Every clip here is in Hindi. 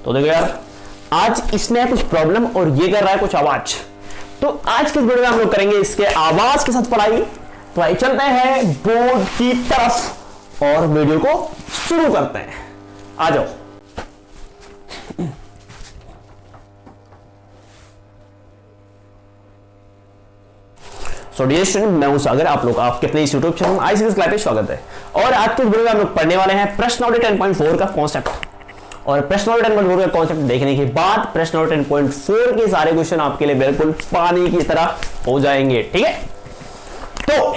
तो देखो यार, आज इसमें है कुछ प्रॉब्लम और ये कर रहा है कुछ आवाज। तो आज के वीडियो में हम लोग करेंगे इसके आवाज के साथ पढ़ाई। तो आइए चलते हैं बोर्ड की तरफ और वीडियो को शुरू करते हैं। आ जाओ। सो डियर स्टूडेंट, मैं हूं सागर, आप लोग आपके अपने यूट्यूब चैनल आईसीएस क्लास पे स्वागत है। और आज के वीडियो में हम लोग पढ़ने वाले हैं प्रश्नावली 10.4 का कॉन्सेप्ट। और प्रश्नावली 10.4 का कॉन्सेप्ट देखने के बाद प्रश्नावली 10.4 के सारे क्वेश्चन आपके लिए बिल्कुल पानी की तरह हो जाएंगे, ठीक है। तो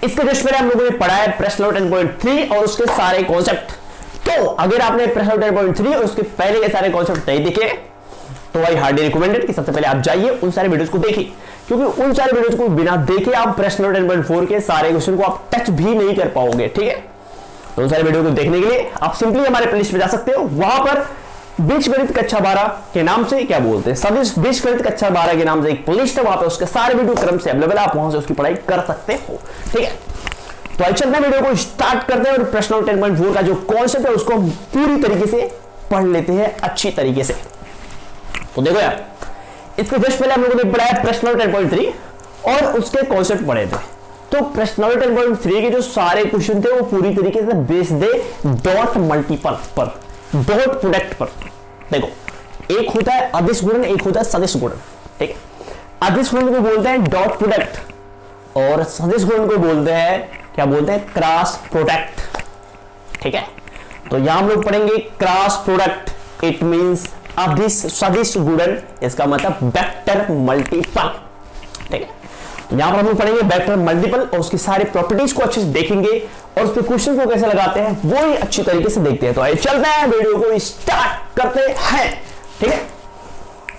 इसके जस्ट पहले हम लोगों ने पढ़ा है प्रश्नावली 10.3 और उसके सारे कॉन्सेप्ट। तो अगर आपने प्रश्नावली 10.3 और उसके पहले के सारे कॉन्सेप्ट नहीं देखे तो आई हार्डली रिकमेंडेड कि सबसे पहले आप जाइए उन सारे वीडियोस को देखिए, क्योंकि उन सारे वीडियोस को बिना देखे आप प्रश्नावली 10.4 के सारे क्वेश्चन को आप टच भी नहीं कर पाओगे, ठीक है। तो उन सारे वीडियो को देखने के लिए आप सिंपली हमारे प्लेलिस्ट पे जा सकते हो। वहां पर बीजगणित कक्षा 12 के नाम से क्या बोलते हैं, सदिश बीजगणित कक्षा 12 के नाम से एक प्लेलिस्ट है, वहां पे उसके सारे वीडियो क्रम से अवेलेबल है, आप वहां से उसकी पढ़ाई कर सकते हो, ठीक है। तो आइए चलते हैं, वीडियो को स्टार्ट करते हैं और प्रश्नावली 10.4 का जो कॉन्सेप्ट है उसको पूरी तरीके से पढ़ लेते हैं अच्छी तरीके से। तो देखो यार, इसके जस्ट पहले हम लोगों ने पढ़ा है प्रश्नावली 10.3 और उसके कॉन्सेप्ट पढ़े थे। तो प्रश्नावली 10.3 के जो सारे क्वेश्चन थे वो पूरी तरीके से बेस्ड थे डॉट मल्टीपल पर, डॉट प्रोडक्ट पर। देखो, एक होता है अदिश गुणन, एक होता है सदिश गुणन, ठीक है। अदिश गुणन को बोलते हैं डॉट प्रोडक्ट और सदिश गुणन को बोलते हैं क्या बोलते हैं, क्रॉस प्रोडक्ट, ठीक है। तो यहां हम लोग पढ़ेंगे क्रॉस प्रोडक्ट, इट मींस अदिश सदिश गुणन, इसका मतलब वेक्टर मल्टीपल, ठीक है। तो यहां पर हम लोग पढ़ेंगे वेक्टर मल्टीपल और उसकी सारी प्रॉपर्टीज को अच्छे से देखेंगे और उस पे क्वेश्चन को कैसे लगाते हैं वो ही अच्छी तरीके से देखते हैं। तो आइए चलते हैं, वीडियो को स्टार्ट करते हैं, ठीक है।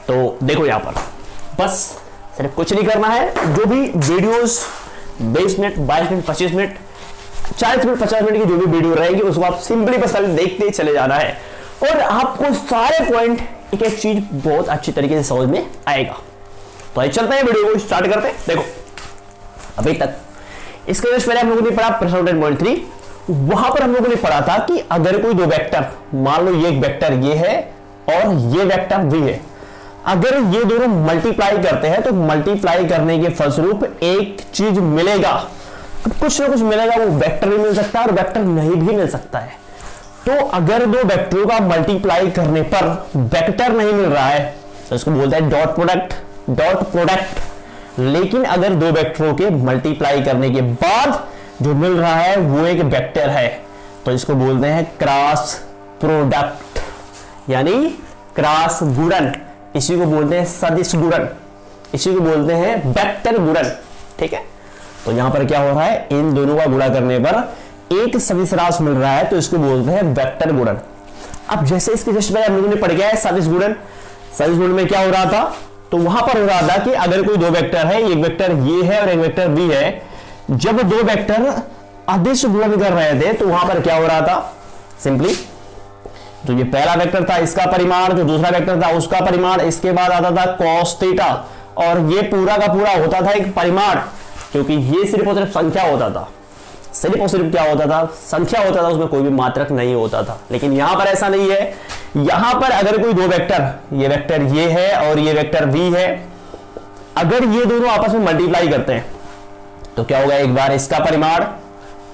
तो देखो यहां पर बस सिर्फ कुछ नहीं करना है, जो भी videos 20 minute 22 minute 25 minute 40 minute 50 minute की जो भी वीडियो रहेगी उसको आप सिंपली बस देखते चले जाना है और आपको सारे पॉइंट एक एक चीज बहुत अच्छी तरीके से समझ में आएगा। तो आइए चलते हैं, वीडियो को स्टार्ट करते हैं। देखो, अभी तक इसके जस्ट पहले हम लोगों ने पढ़ा प्रश्नावली 10.3, वहां पर हम लोगों ने पढ़ा था कि अगर कोई दो वेक्टर, मान लो ये एक वेक्टर ये है और ये वेक्टर भी है, अगर ये दोनों मल्टीप्लाई करते हैं तो मल्टीप्लाई करने के फलस्वरूप एक चीज मिलेगा, कुछ ना कुछ मिलेगा। वो वेक्टर भी मिल सकता है और वेक्टर नहीं भी मिल सकता है। तो अगर दो वेक्टरों का मल्टीप्लाई करने पर वेक्टर नहीं मिल रहा है तो इसको बोलते हैं डॉट प्रोडक्ट, डॉट प्रोडक्ट। लेकिन अगर दो वेक्टरों के मल्टीप्लाई करने के बाद जो मिल रहा है वो एक वेक्टर है तो इसको बोलते हैं क्रॉस प्रोडक्ट, यानी क्रॉस गुणन। इसी को बोलते हैं सदिश गुणन, इसी को बोलते हैं वेक्टर गुणन, ठीक है। तो यहां पर क्या हो रहा है, इन दोनों का गुणा करने पर एक सदिश राशि मिल रहा है तो इसको बोलते हैं वेक्टर गुणन। अब जैसे इसके जस्ट पहले हम लोगों ने पढ़ गया है सदिश गुणन। सदिश गुणन में क्या हो रहा था, तो वहां पर हो रहा था कि अगर कोई दो वेक्टर है, एक वेक्टर ये है और एक वेक्टर बी है, जब दो वेक्टर अदिश गुणन कर रहे थे तो वहां पर क्या हो रहा था, सिंपली जो ये पहला वेक्टर था इसका परिमाण, जो दूसरा वेक्टर था उसका परिमाण, इसके बाद आता था cos थीटा और ये पूरा का पूरा होता था एक परिमाण, क्योंकि ये सिर्फ और सिर्फ संख्या होता था, सिर्फ और सिर्फ क्या होता था, संख्या होता था, उसमें कोई भी मात्रक नहीं होता था। लेकिन यहां पर ऐसा नहीं है, यहां पर अगर कोई दो वेक्टर, ये वेक्टर ये है और ये वेक्टर बी है, अगर ये दोनों आपस में मल्टीप्लाई करते हैं तो क्या होगा, एक बार इसका परिमाण,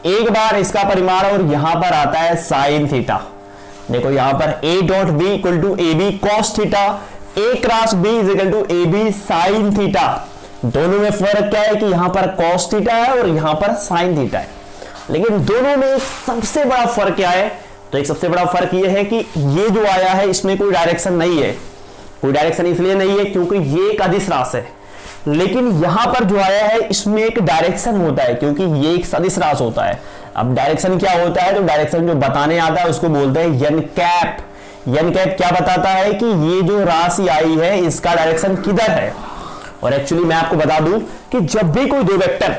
एक बार इसका परिमाण और यहां पर आता है साइन थीटा। देखो यहां पर a dot B equal to A B cos theta, a cross b is equal to A B sine theta. दोनों में फर्क क्या है कि यहां पर cos थीटा है और यहां पर sin थीटा है, लेकिन दोनों में एक सबसे बड़ा फर्क क्या है, तो एक सबसे बड़ा फर्क यह है कि ये जो आया है इसमें कोई डायरेक्शन नहीं है। कोई डायरेक्शन इसलिए नहीं है क्योंकि ये एक अदिश राशि है, लेकिन यहां पर जो आया है इसमें एक डायरेक्शन होता है क्योंकि ये एक सदिश राशि होता है। अब डायरेक्शन क्या होता है, तो डायरेक्शन जो बताने आता है उसको बोलते हैं एन कैप। एन कैप क्या बताता है कि ये जो राशि आई है इसका डायरेक्शन किधर है। और एक्चुअली मैं आपको बता दूं कि जब भी कोई दो वेक्टर,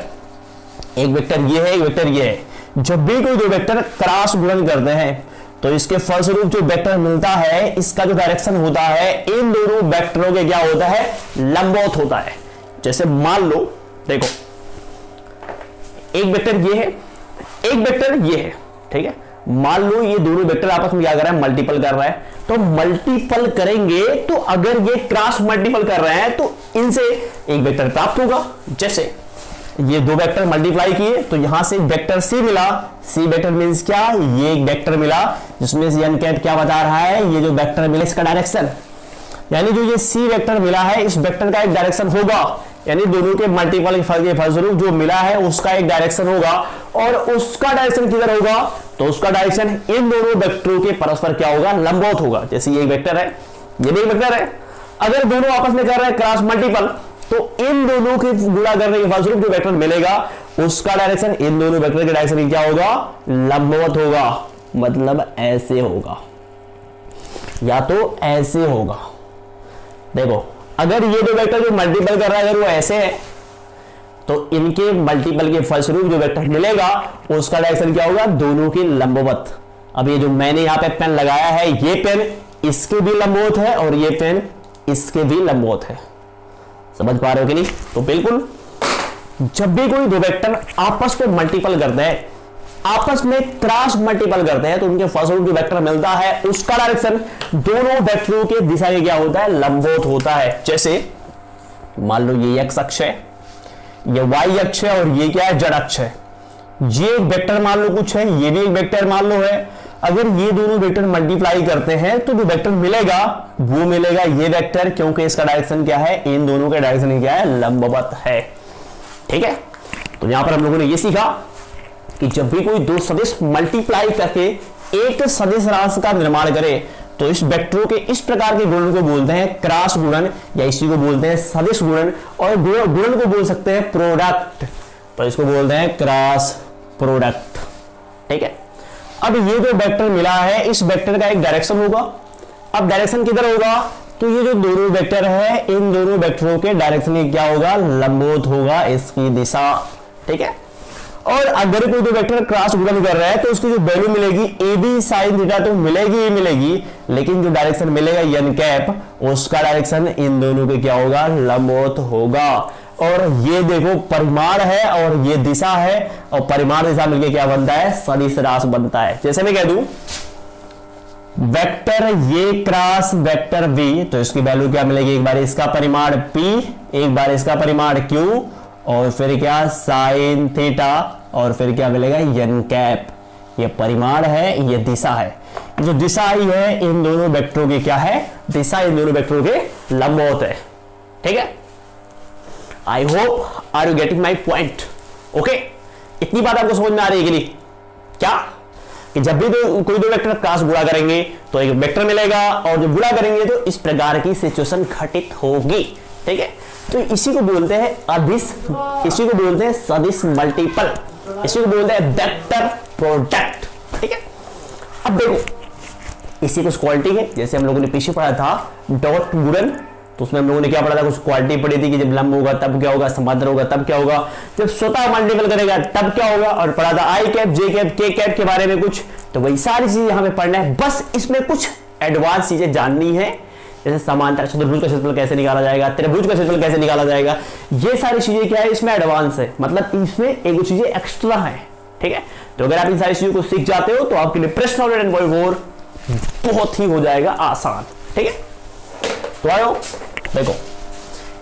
एक वेक्टर ये है एक वेक्टर ये है, जब भी कोई दो वेक्टर क्रॉस गुणन करते हैं तो इसके फलस्वरूप जो वेक्टर मिलता है इसका जो डायरेक्शन होता है इन दोनों वेक्टरों के क्या होता है, लंबवत होता है। जैसे मान लो, देखो एक वेक्टर ये है एक वेक्टर ये है, ठीक है। मान लो ये दोनों वेक्टर आपस में क्या कर रहा है, मल्टीपल कर रहा है, तो मल्टीपल करेंगे तो अगर ये क्रॉस मल्टीपल कर रहे हैं तो इनसे एक वेक्टर प्राप्त होगा। जैसे ये दो वेक्टर मल्टीप्लाई किए तो यहां से वेक्टर सी मिला, सी वेक्टर मींस क्या, ये एक वेक्टर मिला जिसमें से एन कैप क्या बता रहा है, ये जो वेक्टर मिला इसका डायरेक्शन, यानी जो ये सी वेक्टर मिला है इस वेक्टर का एक डायरेक्शन होगा, यानी दोनों के मल्टीपल के फलस्वरूप जो मिला है उसका एक डायरेक्शन होगा, और उसका डायरेक्शन किधर होगा, तो उसका डायरेक्शन इन दोनों वेक्टरों के परस्पर क्या होगा, लंबवत होगा। जैसे ये एक वेक्टर है, ये भी एक वेक्टर है, अगर दोनों आपस में कर रहे हैं क्रॉस मल्टीपल तो इन दोनों के गुणा करने के फलस्वरूप जो वेक्टर मिलेगा उसका डायरेक्शन इन दोनों वेक्टर के डायरेक्शन क्या होगा, लंबवत होगा, मतलब ऐसे होगा या तो ऐसे होगा। देखो अगर ये दो वेक्टर जो मल्टीपल कर रहा है अगर वो ऐसे है तो इनके मल्टीपल के फलस्वरूप जो वेक्टर मिलेगा उसका डायरेक्शन क्या होगा, दोनों की लंबवत। अब ये जो मैंने यहां पे पेन लगाया है ये पेन इसके भी लंबवत है और ये पेन इसके भी लंबवत है, समझ पा रहे हो कि नहीं। तो बिल्कुल जब भी कोई दो वेक्टर आपस में मल्टीपल करते हैं, आपस में क्रॉस मल्टीपल करते हैं तो उनके फलस्वरूप जो वेक्टर मिलता है उसका डायरेक्शन दोनों वेक्टरों के दिशा में क्या होता है, लंबवत होता है। जैसे मान लो ये एक्स अक्ष है, ये वाई अक्ष है और ये क्या है, जेड अक्ष है। ये एक वेक्टर मान लो कुछ है, ये भी एक वेक्टर मान लो है। अगर ये दोनों वेक्टर मल्टीप्लाई करते हैं तो जो वेक्टर मिलेगा वो मिलेगा ये वेक्टर, क्योंकि इसका डायरेक्शन क्या है, इन दोनों के डायरेक्शन क्या है, लंबवत है। ठीक है, तो यहां पर हम लोगों ने ये सीखा कि जब भी कोई दो सदिश मल्टीप्लाई करके एक सदिश राशि का निर्माण करे तो इस वेक्टरों के इस प्रकार के गुणन को बोलते हैं क्रॉस गुणन, या इसी को बोलते हैं सदिश गुणन, और गुणन को बोल सकते हैं प्रोडक्ट, तो इसको बोलते हैं क्रॉस प्रोडक्ट। ठीक है, अब ये जो वेक्टर मिला है इस वेक्टर का एक डायरेक्शन होगा। अब डायरेक्शन किधर होगा, तो ये जो दोनों वेक्टर है इन दोनों वेक्टरों के डायरेक्शन क्या होगा, लंबवत होगा इसकी दिशा। ठीक है, और अगर कोई दो वेक्टर क्रॉस गुणन कर रहा है तो उसकी जो वैल्यू मिलेगी ए बी साइन थीटा तो मिलेगी ही मिलेगी, लेकिन जो डायरेक्शन मिलेगा एन कैप उसका डायरेक्शन इन दोनों के क्या होगा, लंबवत होगा। और ये देखो परिमाण है और ये दिशा है, और परिमाण दिशा मिलके क्या बनता है, सदिश राशि बनता है। जैसे मैं कह दूं वेक्टर ये क्रॉस वेक्टर बी, तो इसकी वैल्यू क्या मिलेगी, एक बार इसका परिमाण p, एक बार इसका परिमाण q, और फिर क्या साइन थीटा, और फिर क्या मिलेगा एन कैप। ये परिमाण है, ये दिशा है, जो दिशा आई है इन दोनों वेक्टरों की क्या है, दिशा इन दोनों वेक्टरों के लंबवत है। ठीक है, I hope are you getting my point. Okay, इतनी बात आपको समझ में आ रही है कि नहीं, क्या कि जब भी कोई दो वेक्टर क्रॉस गुणा करेंगे तो एक वेक्टर मिलेगा, और जब गुणा करेंगे तो इस प्रकार की सिचुएशन घटित होगी। ठीक है, तो इसी को बोलते हैं अदिश, इसी को बोलते हैं सदिश मल्टीपल, इसी को बोलते हैं वेक्टर प्रोडक्ट। ठीक है, अब देखो इसी कुछ क्वालिटी है, जैसे हम लोगों ने पीछे पढ़ा था डॉट गुणन, तो उसमें हम लोगों ने क्या पढ़ा था, कुछ क्वालिटी पढ़ी थी कि जब लंब होगा तब क्या होगा, समांतर होगा तब क्या होगा, जब स्वतः मल्टीपल करेगा तब क्या होगा, और पढ़ा था आई कैप जे कैप के कैप के बारे में कुछ। तो वही सारी चीजें यहाँ पे पढ़ना है, बस इसमें कुछ एडवांस चीजें जाननी है, जैसे समांतर चतुर्भुज का क्षेत्रफल कैसे निकाला जाएगा, त्रिभुज का क्षेत्रफल कैसे निकाला जाएगा, ये सारी चीजें क्या है इसमें एडवांस है, मतलब इसमें एक चीजें एक्स्ट्रा है। ठीक है, तो अगर आप इन सारी चीजों को सीख जाते हो तो आपके लिए प्रश्न नंबर 10.4 बहुत ही हो जाएगा आसान। ठीक है, तो आओ देखो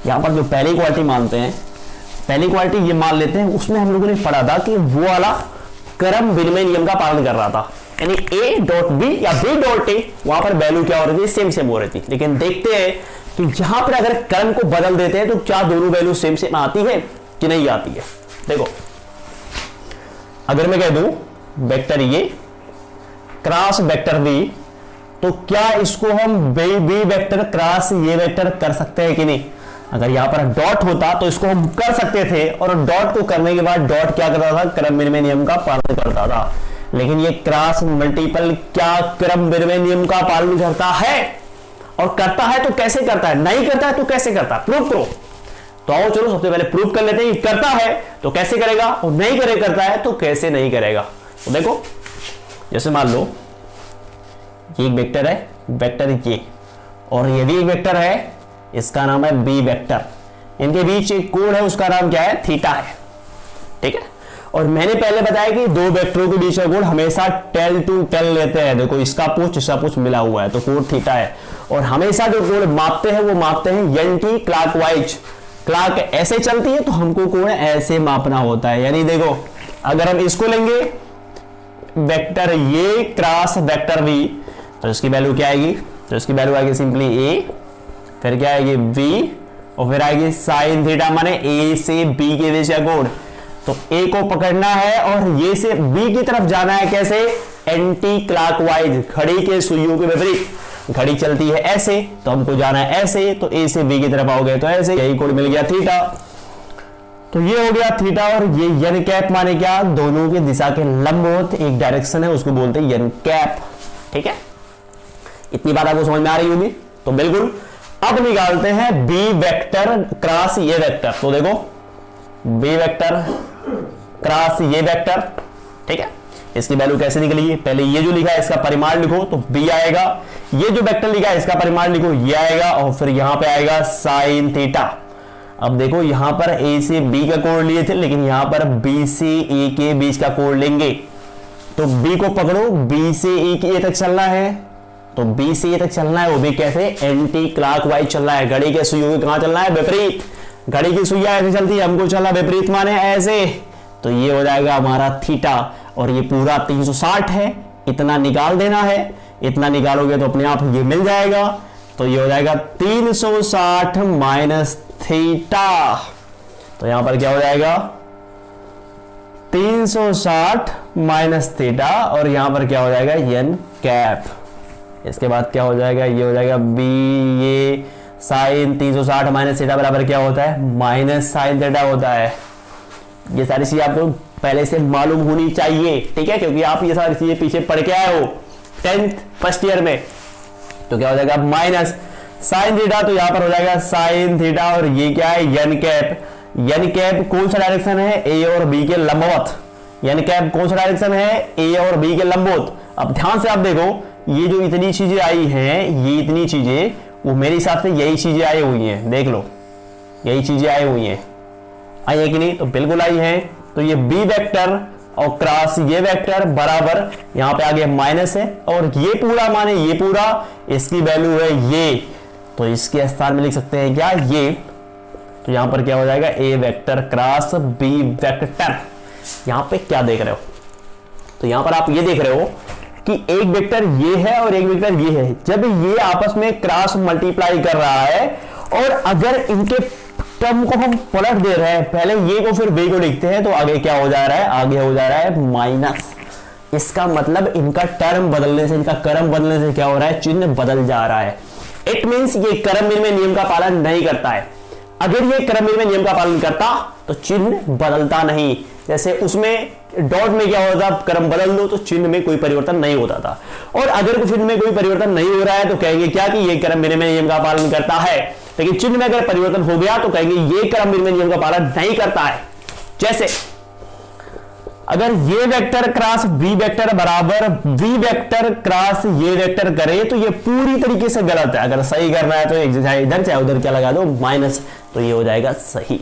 यहां पर जो पहली क्वालिटी मानते हैं, पहली क्वालिटी ये मान लेते हैं, उसमें हम लोगों ने पढ़ा था कि वो वाला क्रम विनिमय नियम का पालन कर रहा था, यानी a डॉट बी या b डॉट a, वहां पर वैल्यू क्या हो रही थी, सेम सेम हो रही थी। लेकिन देखते हैं कि यहां पर अगर क्रम को बदल देते हैं तो क्या दोनों वैल्यू सेम सेम आती है कि नहीं आती है। देखो अगर मैं कह दूं वेक्टर ये क्रॉस वेक्टर बी, तो क्या इसको हम बी वेक्टर क्रॉस ये वेक्टर कर सकते हैं कि नहीं। अगर यहां पर डॉट होता तो इसको हम कर सकते थे, और डॉट को करने के बाद डॉट क्या करता था, क्रम विनिमय नियम का पालन करता था। लेकिन ये क्रॉस मल्टीपल क्या क्रम विनिमय नियम का पालन करता है, और करता है तो कैसे करता है, नहीं करता है तो कैसे करता है, प्रूव करो। तो आओ चलो सबसे पहले प्रूव कर लेते हैं कि करता है तो कैसे करेगा, और नहीं करे करता है तो कैसे नहीं करेगा। तो देखो जैसे मान लो ये एक वेक्टर है, वेक्टर ये, और ये भी एक वेक्टर है, इसका नाम है बी वेक्टर, इनके बीच एक कोण है उसका नाम क्या है, थीटा है। ठीक है, और मैंने पहले बताया कि दो वेक्टरों के बीच का कोण हमेशा टेल टू टेल लेते हैं। देखो इसका पूछ मिला हुआ है तो कोण थीटा है, और हमेशा जो कोण मापते हैं वो मापते हैं एंटी क्लॉकवाइज। क्लॉक ऐसे चलती है तो हमको कोण ऐसे मापना होता है। यानी देखो अगर हम इसको लेंगे वेक्टर ये क्रॉस वेक्टर v, तो इसकी वैल्यू क्या आएगी? तो इसकी वैल्यू आएगी सिंपली a, फिर क्या आएगी v, और फिर आएगी साइन थीटा, माने a से b के बीच का कोण। तो a को पकड़ना है और ये से b की तरफ जाना है। कैसे? एंटी क्लॉकवाइज, घड़ी के सुइयों के विपरीत। घड़ी चलती है ऐसे तो हमको जाना है ऐसे, तो a से b की तरफ आओगे तो ऐसे, यही कोण मिल गया थीटा। तो ये हो गया थीटा, और ये यन कैप माने क्या? दोनों की दिशा के लंबवत एक डायरेक्शन है, उसको बोलते हैं यन कैप। ठीक है, इतनी बात आपको समझ में आ रही होगी। तो बिल्कुल अब निकालते हैं b वेक्टर क्रॉस ये वेक्टर। तो देखो b वेक्टर क्रॉस ये वेक्टर, ठीक है, इसकी वैल्यू कैसे निकली? पहले ये जो लिखा है इसका परिमाण लिखो तो b आएगा, ये जो वेक्टर लिखा है इसका परिमाण लिखो ये आएगा, और फिर यहां पे आएगा साइन थीटा। अब देखो यहां पर a से b का कोण लिए थे, लेकिन यहां पर b से a के बीच का कोण लेंगे। तो b को पकड़ो, b से a तक चलना है, तो b से a तक चलना है, वो भी कैसे? एंटी क्लॉकवाइज चलना है। घड़ी के सुइयों के कहां चलना है? विपरीत। घड़ी की सुइयां ऐसे चलती है, हमको चलना विपरीत माने ऐसे। तो ये हो जाएगा हमारा थीटा, और ये पूरा 360 है, इतना निकाल देना है। इतना निकालोगे तो अपने आप ये मिल जाएगा। तो ये हो जाएगा 360 माइनस थीटा। तो यहां पर क्या हो जाएगा? 360 माइनस थीटा, और यहां पर क्या हो जाएगा? यन कैप। इसके बाद क्या हो जाएगा? ये हो जाएगा बी, ये साइन 360 माइनस थीटा बराबर क्या होता है? माइनस साइन थीटा होता है। ये सारी चीजें आपको पहले से मालूम होनी चाहिए, ठीक है, क्योंकि आप ये सारी चीजें पीछे पढ़ के आए हो 10th फर्स्ट ईयर में। तो क्या हो जाएगा? माइनस साइन थीटा, तो यहां पर हो जाएगा साइन थीटा, और ये क्या है? यन कैप। यन कैप कौन सा डायरेक्शन है? ए और बी के लंबवत। यन कैप कौन सा डायरेक्शन है? ए और बी के लंबवत। अब ध्यान से आप देखो, ये जो इतनी चीजें आई हैं, ये इतनी चीजें, वो मेरे हिसाब से यही चीजें आई हुई हैं। देख लो, यही चीजें आई हुई हैं। आई है कि नहीं? तो बिल्कुल आई है। तो ये बी वेक्टर और क्रॉस ये वेक्टर बराबर यहां पे आगे माइनस है, और ये पूरा माने ये पूरा, इसकी वैल्यू है ये, तो इसके स्थान में लिख सकते हैं क्या? ये। तो यहां पर क्या हो जाएगा? ए वेक्टर क्रॉस बी वेक्टर। यहां पे क्या देख रहे हो? तो यहां पर आप ये देख रहे हो कि एक वेक्टर ये है और एक वेक्टर ये है। जब ये आपस में क्रॉस मल्टीप्लाई कर रहा है, और अगर इनके टर्म को हम पलट दे रहे हैं, पहले ये को फिर बी को लिखते हैं, तो आगे क्या हो जा रहा है? आगे हो जा रहा है माइनस। इसका मतलब इनका टर्म बदलने से, इनका क्रम बदलने से क्या हो रहा है? चिन्ह बदल जा रहा है। इट मींस ये क्रम विनिमय नियम का पालन नहीं करता है। अगर ये क्रम विनिमय नियम का पालन करता तो चिन्ह बदलता नहीं। जैसे उसमें डॉट में क्या होता? क्रम बदल दो तो चिन्ह में कोई परिवर्तन नहीं होता था। और अगर चिन्ह में कोई परिवर्तन नहीं हो रहा है तो कहेंगे क्या? कि ये क्रम विनिमय नियम का पालन करता है। लेकिन चिन्ह में अगर परिवर्तन हो गया तो कहेंगे ये क्रम विनिमय नियम का पालन नहीं करता है। जैसे अगर ये वेक्टर क्रॉस बी वेक्टर बराबर बी वेक्टर क्रॉस ये वेक्टर करे तो ये पूरी तरीके से गलत है। अगर सही करना है तो एक चाहे इधर चाहे उधर क्या लगा दो? माइनस, तो ये हो जाएगा सही।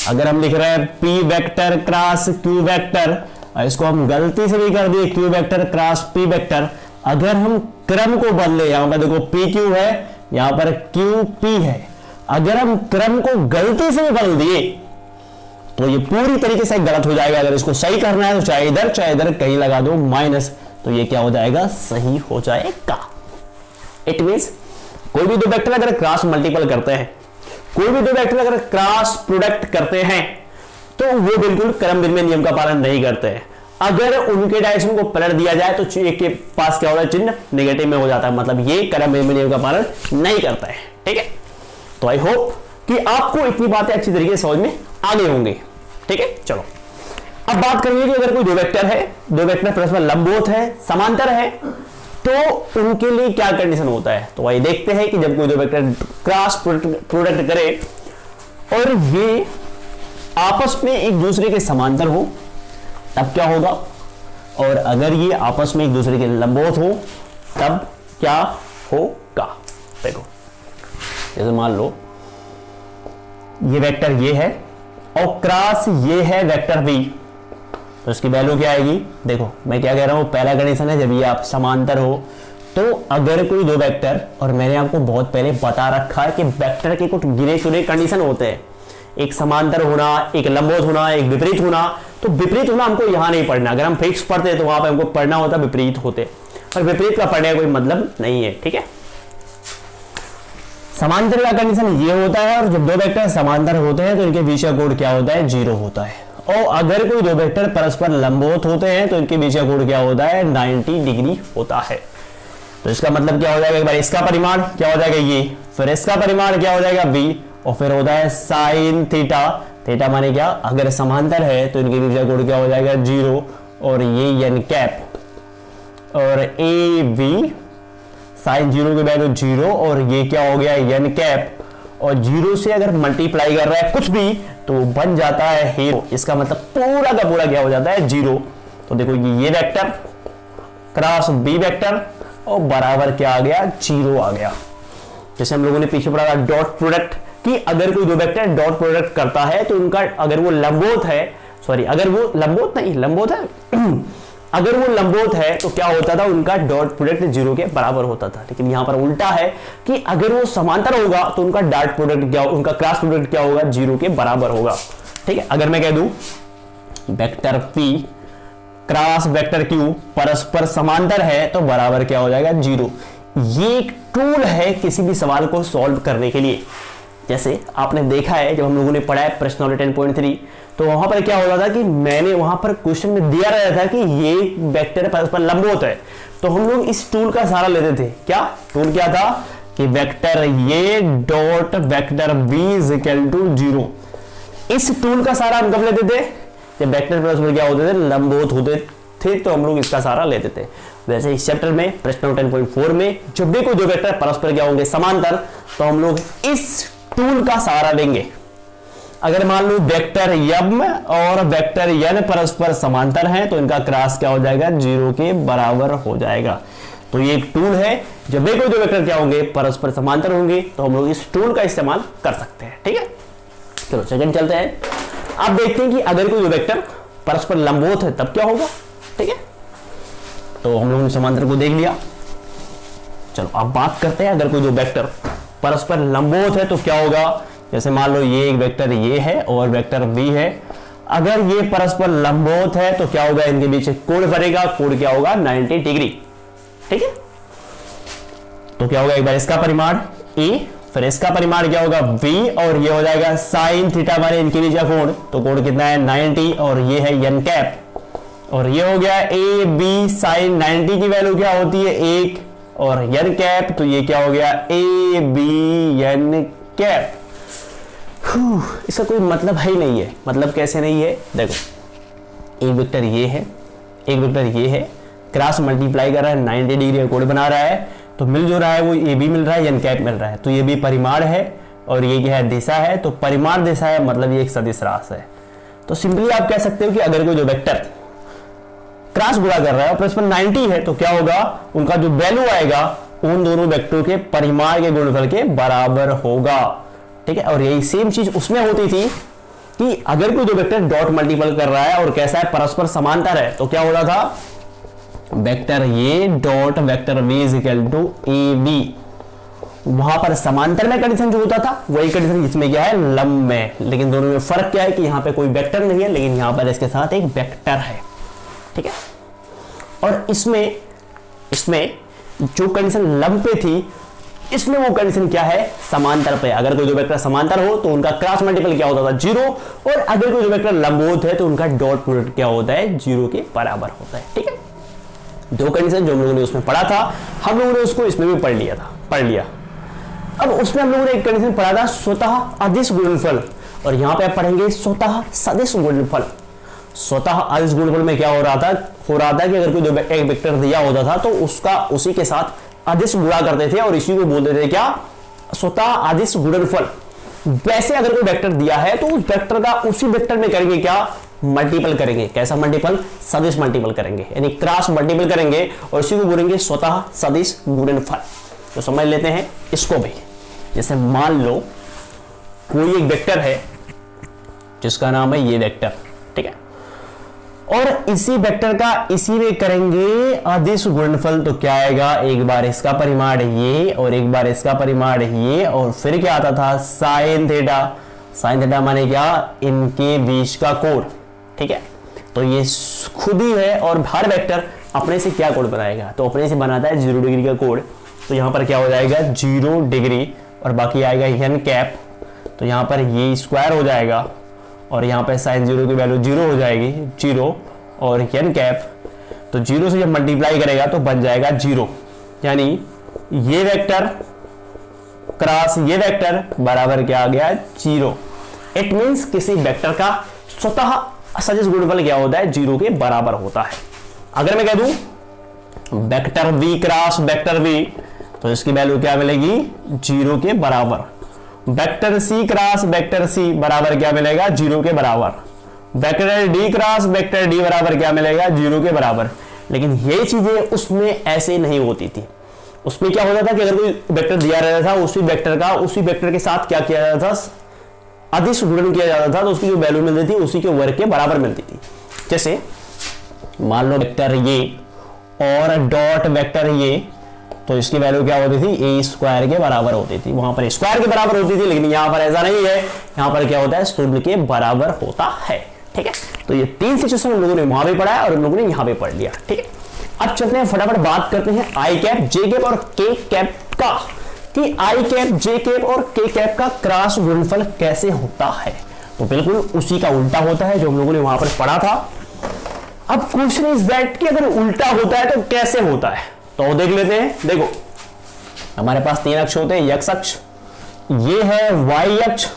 अगर हम लिख रहे हैं P vector cross Q vector, इसको हम गलती से भी कर दिए Q vector cross P vector, अगर हम क्रम को बदले, यहां पर देखो पी क्यू है, यहां पर क्यू पी है, अगर हम क्रम को गलती से भी बदल दिए तो ये पूरी तरीके से गलत हो जाएगा। अगर इसको सही करना है तो चाहे इधर कहीं लगा दो माइनस, तो ये क्या हो जाएगा? सही हो जाएगा। इट मींस कोई भी दो वेक्टर अगर क्रॉस मल्टीपल करते हैं, कोई भी दो वेक्टर अगर क्रॉस प्रोडक्ट करते हैं, तो वो बिल्कुल क्रम विनिमय नियम का पालन नहीं करते हैं। अगर उनके डायरेक्शन को पलट दिया जाए तो एक के पास क्या होता है? चिन्ह नेगेटिव में हो जाता है, मतलब ये क्रम विनिमय नियम का पालन नहीं करता है। ठीक है, तो आई होप कि आपको इतनी बातें अच्छी तरीके से समझ में आगे होंगे। ठीक है, चलो अब बात करेंगे कि अगर कोई दो वेक्टर है, दो वेक्टर परस्पर लंबवत है, समांतर है, तो उनके लिए क्या कंडीशन होता है। तो वही देखते हैं कि जब कोई दो वेक्टर क्रॉस प्रोडक्ट करे और ये आपस में एक दूसरे के समांतर हो तब क्या होगा, और अगर ये आपस में एक दूसरे के लंबवत हो तब क्या होगा। देखो जैसे मान लो ये वेक्टर ये है और क्रॉस ये है वेक्टर बी, तो इसकी वैल्यू क्या आएगी, देखो मैं क्या कह रहा हूँ, पहला कंडीशन है जब ये आप समांतर हो, तो अगर कोई दो वेक्टर, और मैंने आपको बहुत पहले बता रखा है कि वेक्टर के कुछ गिने चुने कंडीशन होते हैं, एक समांतर होना, एक लंबवत होना, एक विपरीत होना। तो विपरीत होना हमको यहां नहीं पढ़ना, अगर हम फिक्स पढ़ते तो वहां पे हमको पढ़ना होता विपरीत होते, और विपरीत का पढ़ने का कोई मतलब नहीं है, ठीक है। समांतर का कंडीशन ये होता है, और जब दो वेक्टर समांतर होते हैं तो इनके बीच का कोण क्या होता है, 0 होता है। और अगर कोई दो वेक्टर परस्पर लंबवत होते हैं तो इनके बीच का कोण क्या होता है, 90 डिग्री होता है। तो इसका मतलब क्या हो जाएगा, एक बार इसका परिमाण क्या हो जाएगा ये, फिर इसका परिमाण क्या हो जाएगा v, और फिर होता है साइन थीटा। थीटा माने क्या, अगर समांतर है तो इनके बीच का कोण क्या हो जाएगा 0, और ये n कैप, और ए बी साइन 0 की वैल्यू 0, और ये क्या हो गया n कैप, और 0 से अगर मल्टीप्लाई कर रहा है कुछ भी तो बन जाता है हीरो। इसका मतलब पूरा का पूरा क्या हो जाता है 0। तो देखो ये वेक्टर क्रॉस बी वेक्टर, और बराबर क्या आ गया, 0 आ गया। जैसे हम लोगों ने पीछे पढ़ा था डॉट प्रोडक्ट, कि अगर कोई दो वेक्टर डॉट प्रोडक्ट करता है तो उनका, अगर वो लंबवत है, सॉरी अगर वो लंबवत नहीं, लंबवत है अगर वो लंबवत है तो क्या होता था, उनका डॉट प्रोडक्ट 0 के बराबर होता था। लेकिन यहां पर उल्टा है कि अगर वो समांतर होगा तो उनका डॉट प्रोडक्ट क्या, उनका क्रॉस प्रोडक्ट क्या होगा, 0 के बराबर होगा, ठीक है। अगर मैं कह दूं vector P cross vector Q परस्पर समांतर है तो बराबर क्या हो जाएगा, 0। ये एक टूल है किसी भी सवाल को सॉल्व करने के लिए। जैसे आपने देखा है जब हम लोगों ने पढ़ा है प्रश्नावली 10.3, तो वहां पर क्या होता था कि मैंने वहां पर क्वेश्चन में दिया रहता था कि ये वेक्टर परस्पर लंबवत है, तो हम लोग इस टूल का सहारा लेते थे। क्या टूल क्या था कि vector A dot vector B is equal to 0। इस टूल का सहारा हम कब लेते थे, जब वेक्टर परस्पर क्या होते थे, लंबवत होते थे, तो हम लोग इसका सहारा लेते थे। वैसे इस चैप्टर में प्रश्न 10.4 में जब भी कोई दो वेक्टर परस्पर क्या होंगे, समांतर, तो हम लोग इस टूल का सहारा लेंगे। अगर मान लो वेक्टर m और वेक्टर n परस्पर समांतर हैं तो इनका क्रॉस क्या हो जाएगा, 0 के बराबर हो जाएगा। तो ये एक टूल है, जब भी कोई दो वेक्टर क्या होंगे, परस्पर समांतर होंगे, तो हम लोग इस टूल का इस्तेमाल कर सकते हैं, ठीक है। चलो सेकंड चलते हैं। अब देखते हैं कि अगर कोई दो वेक्टर परस्पर लंबवत है तब क्या होगा, ठीक है। तो हम लोगों ने समांतर को देख लिया। चलो अब बात करते हैं अगर कोई दो वेक्टर परस्पर लंबवत है तो क्या होगा। जैसे मान लो ये एक वेक्टर ये है और वेक्टर बी है, अगर ये परस्पर लंबवत है तो क्या होगा, इनके बीच कोण बनेगा, कोण क्या होगा, 90 डिग्री, ठीक है। तो क्या होगा, एक बार इसका परिमाण ए, फिर इसका परिमाण क्या होगा v, और ये हो जाएगा साइन थीटा माने इनके बीच का कोण, तो कोण कितना है 90, और ये है n कैप, और ये हो गया ए बी साइन 90 की वैल्यू क्या होती है 1, और n कैप, तो ये क्या हो गया ए बी n कैप। इसका कोई मतलब है ही नहीं है। मतलब कैसे नहीं है, देखो एक वेक्टर ये है, एक वेक्टर ये है, क्रॉस मल्टीप्लाई कर रहा है, 90 डिग्री का कोण बना रहा है, तो मिल जो रहा है वो ए बी मिल रहा है, n कैप मिल रहा है। तो ये भी परिमाण है और ये क्या है, दिशा है। तो परिमाण दिशा है मतलब ये एक सदिश राशि है। तो सिंपली आप कह सकते हो कि अगर कोई जो वेक्टर क्रॉस गुणा कर रहा है और परस्पर 90 है तो क्या होगा, उनका जो वैल्यू आएगा उन दोनों वेक्टरों के परिमाण के गुणनफल के बराबर होगा, ठीक है। और यही सेम चीज उसमें होती थी कि अगर कोई दो वेक्टर डॉट मल्टीपल कर रहा है और कैसा है, परस्पर समांतर है, तो क्या हो रहा था, vector A dot vector v is equal to A B. वहां पर समांतर में कंडीशन जो होता था वही कंडीशन इसमें क्या है, लंब में। लेकिन दोनों में फर्क क्या है कि यहां पे कोई वेक्टर नहीं है, लेकिन यहां पर इसके साथ एक वेक्टर है, ठीक है। और इसमें जो कंडीशन लंब पे थी, इसमें वो कंडीशन क्या है, समांतर पे। अगर कोई दो वेक्टर समांतर हो तो उनका क्रॉस मल्टीपल क्या होता था 0, और अगर कोई दो वेक्टर लंबवत है तो उनका डॉट प्रोडक्ट क्या होता है, 0 के बराबर होता है, ठीक है। दो कंडीशन जो हम लोगों ने उसमें पढ़ा था, हम लोगों ने उसको इसमें भी पढ़ लिया। अब उसमें हम लोगों ने एक कंडीशन पढ़ा था स्वतः अदिश गुणनफल, और यहां पे आप पढ़ेंगे स्वतः सदिश गुणनफल। स्वतः अदिश गुणनफल में क्या हो रहा था कि अगर कोई एक वेक्टर दिया होता था तो उसका उसी के साथ अदिश गुणा करते थे और इसी को बोलते थे क्या, स्वतः अदिश गुणनफल। वैसे अगर कोई वेक्टर दिया है तो उस वेक्टर का उसी वेक्टर में करेंगे क्या, मल्टीपल करेंगे। कैसा मल्टीपल, सदिश मल्टीपल करेंगे, यानी क्रॉस मल्टीपल करेंगे और इसी को बोलेंगे स्वतः सदिश गुणनफल। तो समझ लेते हैं इसको भी। जैसे मान लो कोई एक वेक्टर है जिसका नाम है ये वेक्टर, ठीक है। और इसी वेक्टर का इसी में करेंगे अदिश गुणनफल, तो क्या आएगा, एक बार इसका परिमाण ये और एक बार इसका परिमाण ये, और फिर क्या आता था साइन थीटा। साइन थीटा माने क्या, इनके बीच का कोण। ठीक है, तो ये खुद ही है, और हर वेक्टर अपने से क्या कोण बनाएगा, तो अपने से बनाता है 0 डिग्री का कोण। तो यहां पर क्या हो जाएगा 0 डिग्री, और बाकी आएगा एन कैप, तो यहां पर ये स्क्वायर हो जाएगा, और यहाँ पे साइन 0 की वैल्यू 0 हो जाएगी 0, और एन कैप, तो 0 से जब मल्टीप्लाई करेगा तो बन जाएगा 0, यानी ये वेक्टर क्रॉस ये वेक्टर बराबर क्या आ गया 0। इट मींस किसी वेक्टर का स्वतः सदिश गुणनफल क्या होता है 0 के बराबर होता है। अगर मैं कह दूं vector v cross vector v, तो इसकी वैल्यू क्या मिलेगी 0 के बराबर। Vector c cross vector c बराबर क्या मिलेगा 0 के बराबर। Vector d cross vector d बराबर क्या मिलेगा 0 के बराबर। लेकिन ये चीजें उसमें ऐसे नहीं होती थी। उसमें क्या होता था कि अगर कोई वेक्टर दिया रहता था, उसी वेक्टर के साथ क्या किया जाता था, अदिश गुणन किया जाता था, तो उसकी जो वैल्यू मिलती थी उसी के वर्ग के बराबर मिलती थी। जैसे मान लो वेक्टर ये और डॉट वेक्टर ये, तो इसकी वैल्यू क्या होती थी ए स्क्वायर के बराबर होती थी। वहां पर स्क्वायर के बराबर होती थी, लेकिन यहां पर ऐसा नहीं है। यहां पर क्या होता है शून्य के बराबर होता है। ठीक है, तो ये 3 सिचुएशन हम लोगों ने वहां भी पढ़ा है और हम लोगों ने यहां भी पढ़ लिया। ठीक है, अब चलते हैं फटाफट बात करते हैं आई कैप, जे कैप और के कैप का, कि आई कैप, जे कैप और के कैप का क्रॉस गुणनफल कैसे होता है। तो बिल्कुल उसी का उल्टा होता है जो हम लोगों ने वहां पर पढ़ा था। अब क्वेश्चन इज दैट कि अगर उल्टा होता है तो कैसे होता है, तो देख लेते हैं। देखो हमारे पास 3 अक्ष होते हैं, x अक्ष, ये है y अक्ष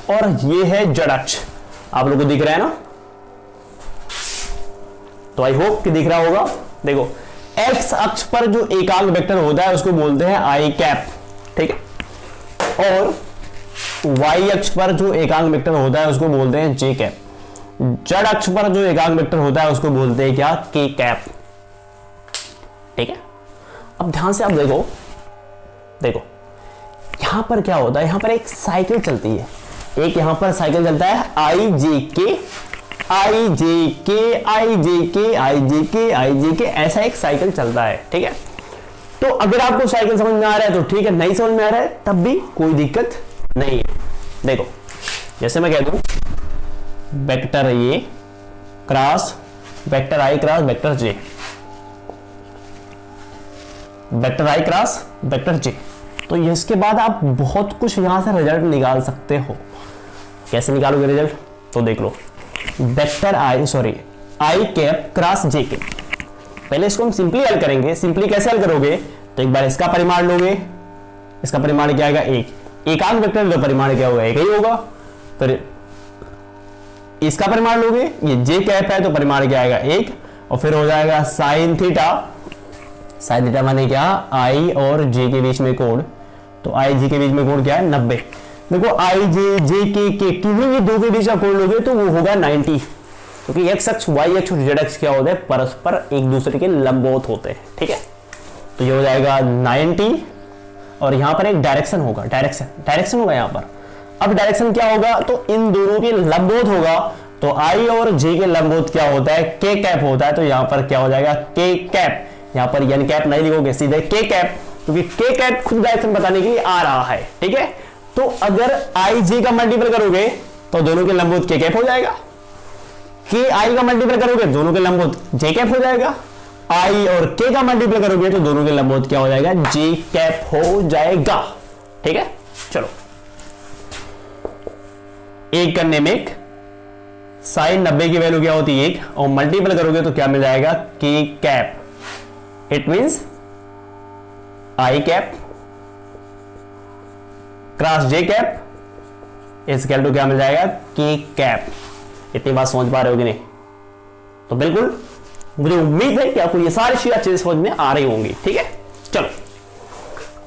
और ये है z अक्ष। आप लोगों को दिख रहा है ना, तो आई होप कि दिख रहा होगा। देखो x अक्ष पर जो एकांक वेक्टर होता है उसको बोलते हैं आई कैप। ठीक है, और y अक्ष पर जो एकांक वेक्टर होता है उसको बोलते हैं जे कैप। z अक्ष पर जो एकांक वेक्टर होता है उसको बोलते हैं क्या, के कैप। ठीक है, अब ध्यान से आप देखो यहां पर क्या होता है, यहां पर एक साइकिल चलती है। एक यहां पर साइकिल चलता है आई जे के आई जे के आई जे के आई जे के आई जे के, ऐसा एक साइकिल चलता है। ठीक है, तो अगर आपको साइकिल समझ में आ रहा है तो ठीक है, नहीं समझ में आ रहा है तब भी कोई दिक्कत नहीं है। देखो जैसे मैं कह दूं वेक्टर ये क्रॉस वेक्टर आई क्रॉस वेक्टर जे, वेक्टर आई क्रॉस वेक्टर जे, तो इसके बाद आप बहुत कुछ यहां से रिजल्ट निकाल सकते हो। कैसे निकालोगे रिजल्ट, तो देख लो वेक्टर आई कैप क्रॉस जे कैप। पहले इसको हम सिंपली हल करेंगे। सिंपली कैसे हल करोगे, तो एक बार इसका परिमाण लोगे, इसका परिमाण क्या आएगा एक, एकांक वेक्टर का परिमाण क्या होगा एक ही होगा। फिर इसका परिमाण लोगे, ये जे कैप है तो परिमाण क्या आएगा एक, और फिर हो जाएगा साइन थीटा। साइन थीटा माने क्या, आई और जे के बीच में कोण, तो आई जे के बीच में कोण क्या है 90। देखो आई जे के किन्हीं भी दो के बीच का कोण लोगे तो वो होगा 90, क्योंकि एक्स अक्ष वाई अक्ष और जेड अक्ष क्या होते हैं, परस्पर एक दूसरे के लंबवत होते हैं। ठीक है, तो ये हो जाएगा 90, और यहां पर एक डायरेक्शन होगा, डायरेक्शन होगा यहां पर। अब डायरेक्शन क्या होगा, तो इन दोनों के लंबवत होगा, तो आई और जे के लंबवत क्या होता है, के कैप होता है। तो यहां पर क्या हो जाएगा के कैप, यहां पर एन कैप नहीं लिखोगे, सीधे के कैप, क्योंकि के कैप खुद डायरेक्शन बताने के लिए आ रहा है। ठीक है, तो अगर आई जे का मल्टीपल करोगे तो दोनों के लंबवत के कैप हो जाएगा, के आई का मल्टीपल करोगे दोनों के लंबवत जे कैप हो जाएगा, आई और के का मल्टीपल करोगे तो दोनों के लंबवत क्या हो जाएगा, जे कैप हो जाएगा। ठीक है, चलो एक करने में एक, साइन 90 की वैल्यू क्या होती है 1, और मल्टीपल करोगे तो क्या मिल जाएगा के cap. It means I cap cross J cap is equal to क्या मिल जाएगा, के कैप। इतनी बात समझ पा रहे हो कि नहीं, तो बिल्कुल मुझे उम्मीद है कि आपको ये सारी चीजें अच्छे से समझ में आ रही होंगी। ठीक है, चलो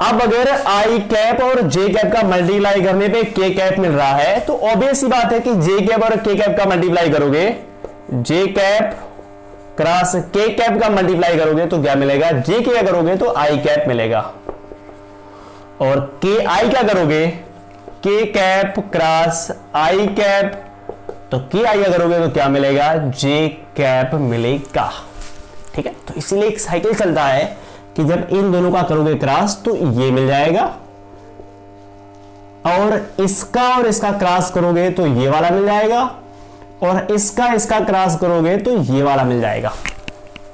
अब अगर आई कैप और जे कैप का मल्टीप्लाई करने पे के कैप मिल रहा है, तो ऑब्वियस सी बात है कि जे कैप और के कैप का मल्टीप्लाई करोगे, जे कैप क्रॉस के कैप का मल्टीप्लाई करोगे तो क्या मिलेगा, जे के करोगे तो आई कैप मिलेगा, और के आई क्या करोगे, के कैप क्रॉस आई कैप, तो के आई करोगे तो क्या मिलेगा, जे कैप मिलेगा। ठीक है, तो इसीलिए एक साइकिल चलता है कि जब इन दोनों का करोगे क्रॉस तो ये मिल जाएगा, और इसका क्रॉस करोगे तो ये वाला मिल जाएगा, और इसका क्रॉस करोगे तो ये वाला मिल जाएगा।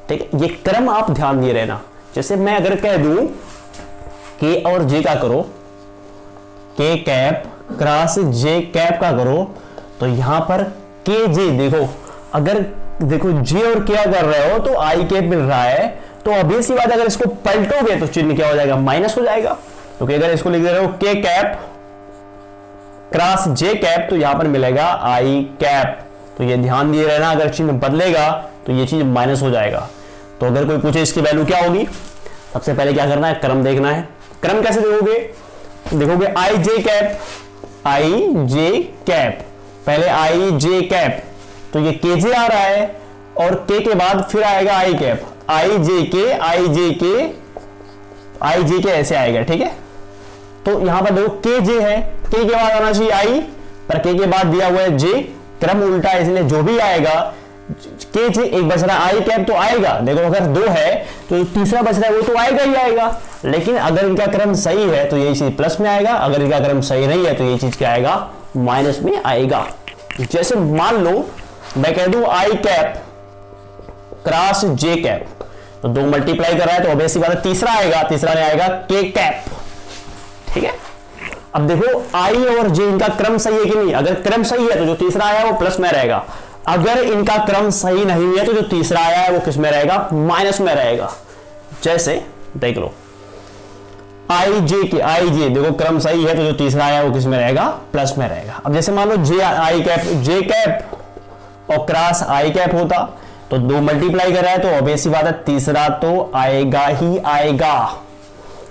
ठीक है, ये क्रम आप ध्यान दिए रहना। जैसे मैं अगर कह दूं के और जे का करो, के कैप क्रॉस जे कैप का करो, तो यहां पर के जे देखो, अगर देखो जे और क्या कर रहे हो तो आई कैप मिल रहा है, तो ऑब्वियस सी बात अगर इसको पलटोगे तो चिन्ह क्या हो जाएगा, माइनस हो जाएगा। क्योंकि अगर इसको लिख दे रहे हो के कैप क्रॉस जे कैप तो यहां पर मिलेगा आई कैप। तो ये ध्यान दिए रहना, अगर चिन्ह बदलेगा तो ये चीज माइनस हो जाएगा। तो अगर कोई पूछे इसकी वैल्यू क्या होगी, सबसे पहले क्या करना है, क्रम देखना है। क्रम कैसे देखोगे, देखोगे आई जे कैप, पहले आई जे कैप, तो ये के जे आ रहा है, और के के बाद फिर आएगा आई कैप, आई जे के ऐसे आएगा। ठीक है, तो यहां पर देखो के जे है, के बाद आना चाहिए आई, पर के बाद दिया हुआ है जे, क्रम उल्टा है, इसलिए जो भी आएगा के जे एक बच रहा आई कैप तो आएगा। देखो अगर दो है तो तीसरा बच रहा है वो तो आएगा ही आएगा, लेकिन अगर इनका क्रम सही है तो ये चीज प्लस में आएगा, अगर इनका क्रम सही नहीं है तो ये चीज क्या आएगा, माइनस में आएगा। जैसे मान लो मैं कह दूं आई कैप क्रॉस जे कैप, तो दो मल्टीप्लाई कर रहा है तो ऑब्वियसली बात है तीसरा आएगा, तीसरा नहीं आएगा के कैप। ठीक है, अब देखो आई और जे इनका क्रम सही है कि नहीं, अगर क्रम सही है तो जो तीसरा आया वो प्लस में रहेगा, अगर इनका क्रम सही नहीं है तो जो तीसरा आया है वो किस में रहेगा, माइनस में रहेगा। जैसे देख लो आई जे देखो क्रम सही है तो जो तीसरा आया है वो किस में रहेगा, प्लस में रहेगा। अब जैसे मान लो जे कैप और क्रॉस आई कैप होता तो दो मल्टीप्लाई कर रहा है तो ऑब्वियसली बात है तीसरा तो आएगा ही आएगा,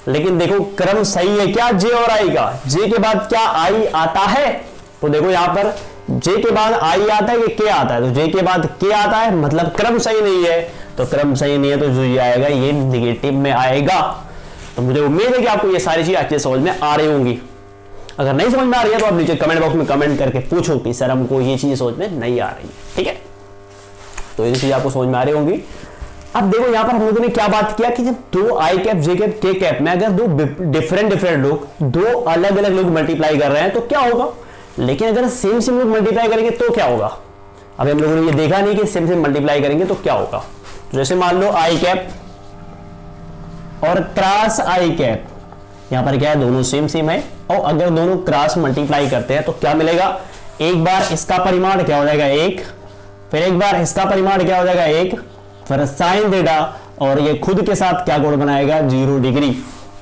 लेकिन देखो क्रम सही है क्या जे और आई का, जे के बाद क्या आई आता है, तो देखो यहां पर जे के बाद आई आता है कि के आता है, तो जे के बाद के आता है मतलब क्रम सही नहीं है, तो क्रम सही नहीं है तो जो ये आएगा ये निगेटिव में आएगा। तो मुझे उम्मीद है कि आपको ये सारी चीज अच्छे समझ में आ रही होंगी। अगर नहीं समझ में आ रही है तो आप नीचे कमेंट बॉक्स में कमेंट करके पूछो कि सर हमको ये चीज समझ में नहीं आ रही है। ठीक है, तो ये चीज आपको समझ में आ रही होंगी। अब देखो यहां पर हम लोगों ने क्या बात किया कि जब दो आई कैप जे कैप के कैप में अगर दो डिफरेंट लोग, दो अलग अलग लोग मल्टीप्लाई कर रहे हैं तो क्या होगा, लेकिन अगर सेम लोग मल्टीप्लाई करेंगे तो क्या होगा। अब हम लोगों ने ये देखा नहीं कि सेम मल्टीप्लाई करेंगे तो क्या होगा। जैसे मान लो आई कैप और क्रॉस आई कैप, यहां पर क्या है दोनों सेम है, और अगर दोनों क्रॉस मल्टीप्लाई करते हैं तो क्या मिलेगा, एक बार इसका परिमाण क्या हो जाएगा एक, फिर एक बार इसका परिमाण क्या हो जाएगा एक, फिर साइन थीटा, और ये खुद के साथ क्या कोण बनाएगा 0 डिग्री।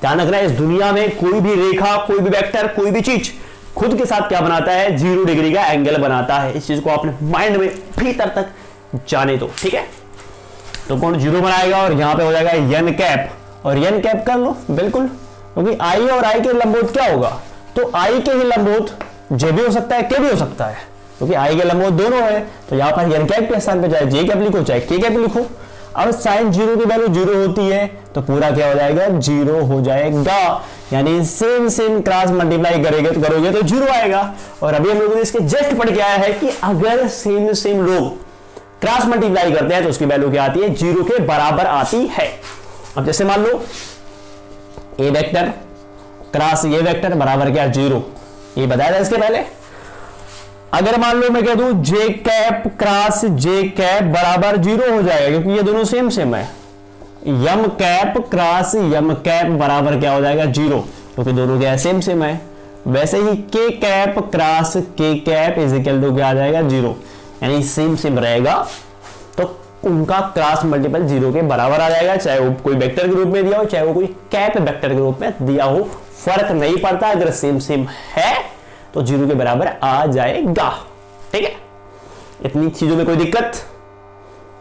ध्यान रखना इस दुनिया में कोई भी रेखा, कोई भी वेक्टर, कोई भी चीज खुद के साथ क्या बनाता है 0 डिग्री का एंगल बनाता है। इस चीज को आपने माइंड में भीतर तक जाने दो। ठीक है, तो कोण 0 बनाएगा और यहां पे हो जाएगा एन कैप, और एन कैप कर लो बिल्कुल, क्योंकि आई और आई के लंबवत क्या होगा, तो आई के ही लंबवत जे भी हो सकता है के भी हो सकता है, क्योंकि आई के लंबवत दोनों है। तो यहां पर एन कैप के स्थान पे चाहे जे कैप लिखो चाहे के कैप लिखो। अब साइन 0 की वैल्यू 0 होती है तो पूरा क्या हो जाएगा 0 हो जाएगा, यानी सेम क्रॉस मल्टीप्लाई करोगे तो 0 आएगा। और अभी हम लोगों ने इसके जस्ट पढ़ के आया है कि अगर सेम लोग क्रॉस मल्टीप्लाई करते हैं तो उसकी वैल्यू क्या आती है 0 के बराबर आती है। अब जैसे मान लो ए वेक्टर क्रॉस ये वेक्टर बराबर क्या 0, ये बताया था इसके पहले। अगर मान लो मैं कह दूं जे कैप क्रॉस जे कैप बराबर 0 हो जाएगा, क्योंकि ये दोनों सेम है। यम कैप क्रॉस यम कैप बराबर क्या हो जाएगा 0, क्योंकि दोनों क्या सेम है। वैसे ही के कैप क्रॉस के कैप इज इक्वल टू क्या आ जाएगा 0, यानी सेम रहेगा, तो उनका क्रॉस मल्टीपल 0 के बराबर आ जाएगा, चाहे वो कोई वेक्टर के रूप में दिया हो चाहे वो कोई कैप वेक्टर के रूप में दिया हो, फर्क नहीं पड़ता। अगर सेम है तो 0 के बराबर आ जाएगा। ठीक है, इतनी चीजों में कोई दिक्कत,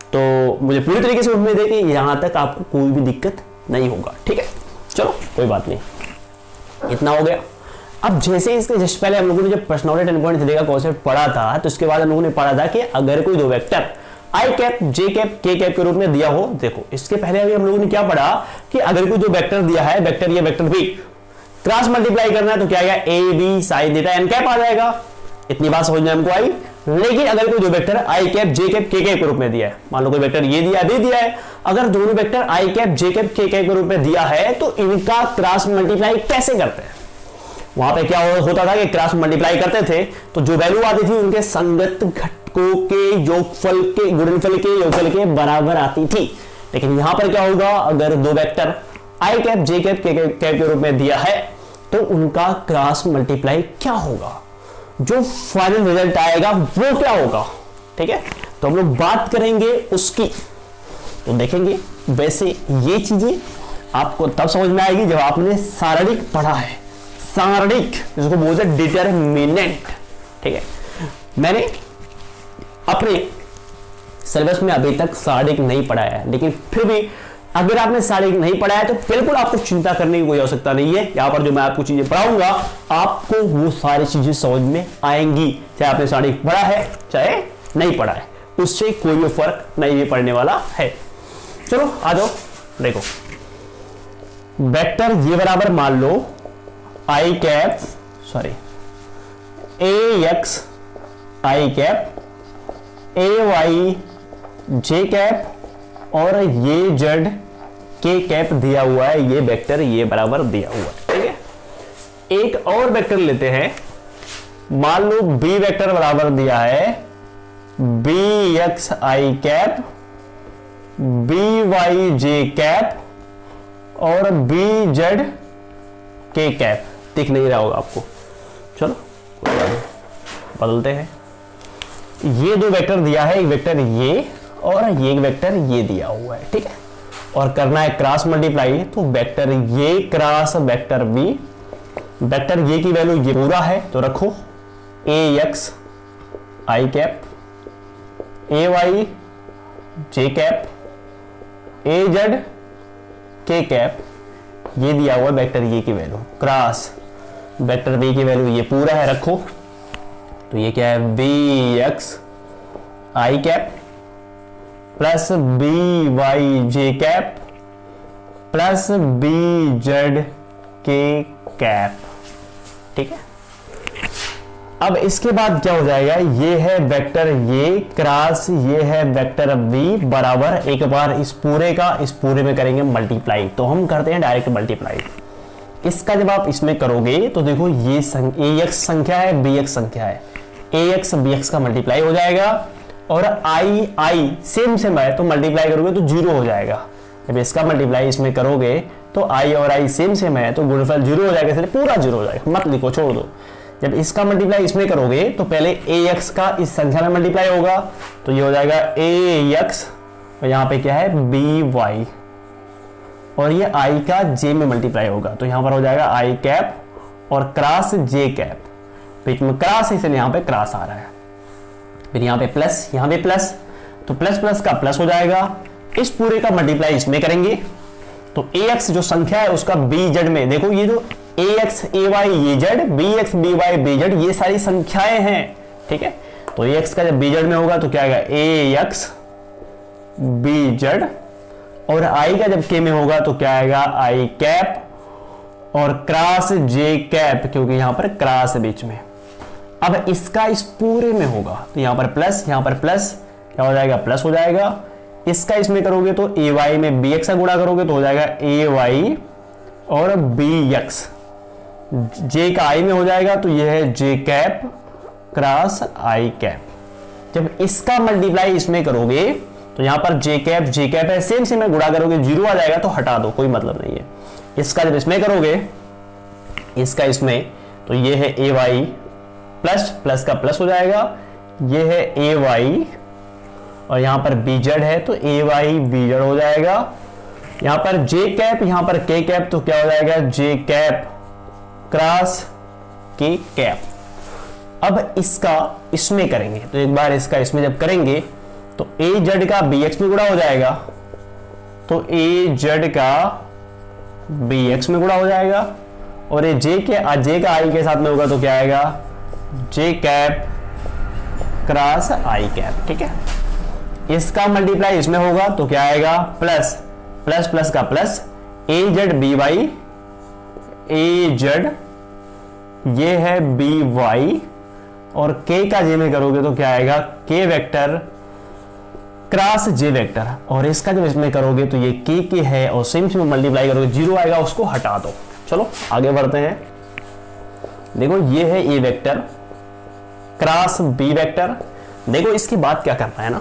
तो मुझे पूरी तरीके से उम्मीद है कि यहां तक आपको कोई भी दिक्कत नहीं होगा। ठीक है, चलो कोई बात नहीं, इतना हो गया। अब जैसे इसके जस्ट पहले हम लोगों ने जब पर्सनैलिटी 10.3 का कॉन्सेप्ट पढ़ा था, तो उसके बाद हम लोगों ने पढ़ा था कि अगर कोई दो वेक्टर आई कैप जे कैप के कैप के रूप में दिया हो, देखो इसके पहले अभी हम लोगों ने क्या पढ़ा कि अगर कोई दो वेक्टर दिया है, वेक्टर ये वेक्टर बी, क्रॉस मल्टीप्लाई करना है तो क्या आएगा A B sine theta N cap आ जाएगा। इतनी बात समझ में हमको आई। लेकिन अगर कोई दो वेक्टर आई कैप जे कैप के कैप के रूप में दिया है, मान लो कोई वेक्टर ये दिया बी दिया है, अगर दोनों वेक्टर आई कैप जे कैप के कैप के रूप में दिया है तो इनका क्रॉस मल्टीप्लाई कैसे करते हैं। वहां पे क्या होता था कि क्रॉस मल्टीप्लाई करते थे तो जो वैल्यू आती थी उनके संगत घटकों के योगफल के गुणनफल के योगफल के बराबर आती थी। लेकिन यहां पर क्या होगा, अगर दो वेक्टर आई कैप जे कैप के रूप में दिया है तो उनका क्रॉस मल्टीप्लाई क्या होगा, जो फाइनल रिजल्ट आएगा वो क्या होगा। ठीक है, तो हम लोग बात करेंगे उसकी, तो देखेंगे। वैसे ये चीजें आपको तब समझ में आएगी जब आपने सारणिक पढ़ा है, सारणिक जिसको बोलते हैं डिटरमिनेंट। ठीक है, मैंने अपने सिलेबस में अभी तक सारणिक नहीं पढ़ाया है, लेकिन फिर भी अगर आपने सारणिक नहीं पढ़ा है तो बिल्कुल आपको चिंता करने की कोई आवश्यकता नहीं है। यहां पर जो मैं आपको चीजें पढ़ाऊंगा आपको वो सारी चीजें समझ में आएंगी, चाहे आपने सारणिक पढ़ा है चाहे नहीं पढ़ा है, उससे कोई भी फर्क नहीं भी पड़ने वाला है। चलो आ जाओ, देखो वेक्टर ये बराबर मान लो I cap A X I cap A Y J cap और ये जेड के कैप दिया हुआ है, ये वेक्टर ये बराबर दिया हुआ है। ठीक है, एक और वेक्टर लेते हैं, मान लो बी वेक्टर बराबर दिया है B X I cap B Y J cap और बी जेड के कैप। दिख नहीं रहा होगा आपको, चलो बदलते हैं। ये दो वेक्टर दिया है, एक वेक्टर ये और ये वेक्टर ये दिया हुआ है। ठीक है, और करना है क्रॉस मल्टीप्लाई, तो वेक्टर ये क्रॉस वेक्टर बी, वेक्टर ये की वैल्यू ये पूरा है तो रखो A X I cap A Y J cap A Z K cap, ये दिया हुआ वेक्टर ये की वैल्यू क्रॉस वेक्टर बी की वैल्यू ये पूरा है रखो, तो ये क्या है B X I cap plus B Y J cap plus B Z K cap. ठीक है, अब इसके बाद क्या हो जाएगा, ये है वेक्टर ये क्रॉस ये है वेक्टर बी बराबर, एक बार इस पूरे का इस पूरे में करेंगे मल्टीप्लाई, तो हम करते हैं डायरेक्ट मल्टीप्लाई। इसका जब आप इसमें करोगे तो देखो ये ए एक्स संख्या है बी एक्स संख्या है, ए एक्स बी एक्स का मल्टीप्लाई हो जाएगा और आई आई सेम है तो मल्टीप्लाई करोगे तो जीरो हो जाएगा। जब इसका मल्टीप्लाई इसमें करोगे तो आई और आई सेम है तो गुणनफल जीरो हो जाएगा, इसलिए पूरा जीरो हो जाएगा, मत लिखो छोड़ दो। जब इसका मल्टीप्लाई इसमें करोगे तो पहले ए एक्स का इस संख्या में मल्टीप्लाई होगा तो ये हो जाएगा ए एक्स और यहाँ पे क्या है बी वाई और ये आई का जे में मल्टीप्लाई होगा तो यहाँ पर हो जाएगा आई कैप और क्रॉस जे कैप, बीच में क्रॉस इसलिए यहाँ पे क्रॉस आ रहा है, फिर यहाँ पे प्लस यहाँ पे प्लस, तो प्लस प्लस का प्लस हो जाएगा। इस पूरे का मल्टीप्लाई इसमें करेंगे तो ए एक्स जो संख्या है उसका बी जेड में, देखो ये जो A X A Y A Z B X B Y B Z ये सारी संख्याएं हैं। ठीक है, तो ए एक्स का जब बी जेड में होगा तो क्या आएगा ए एक्स बी जेड और आई का जब के में होगा तो क्या आएगा आई कैप और क्रॉस जे कैप, क्योंकि यहां पर क्रॉस है बीच में। अब इसका इस पूरे में होगा तो यहां पर प्लस क्या हो जाएगा प्लस हो जाएगा। इसका इसमें करोगे तो ए वाई में बी एक्स का गुणा करोगे तो हो जाएगा ए वाई और बी एक्स, जे का आई में हो जाएगा तो यह है जे कैप क्रॉस आई कैप। जब इसका मल्टीप्लाई इसमें करोगे तो यहां पर जे कैप है सेम में गुणा करोगे जीरो आ जाएगा तो हटा दो कोई मतलब नहीं है। इसका जब इसमें करोगे इसका इसमें तो ये है ए वाई प्लस का प्लस हो जाएगा, ये है ए वाई और यहां पर बी जेड है तो ए वाई बी जेड हो जाएगा। यहां पर जे कैप यहां पर के कैप तो क्या हो जाएगा जे कैप क्रॉस के कैप। अब इसका इसमें करेंगे तो एक बार इसका इसमें जब करेंगे तो ए जेड का बी एक्स में गुणा हो जाएगा तो ए जेड का बी एक्स में गुणा हो जाएगा और ये जे का आई के साथ में होगा तो क्या आएगा जे कैप क्रॉस आई कैप। ठीक है, इसका मल्टीप्लाई इसमें होगा तो क्या आएगा प्लस का प्लस ए जेड बी वाई ए जेड ये है बी वाई और k का j में करोगे तो क्या आएगा, k vector cross j vector, और इसका जब इसमें करोगे तो ये k है और सेम से मल्टीप्लाई करोगे, 0 आएगा, उसको हटा दो। चलो आगे बढ़ते हैं। देखो ये है a vector cross b vector. देखो इसके बाद क्या करना है ना,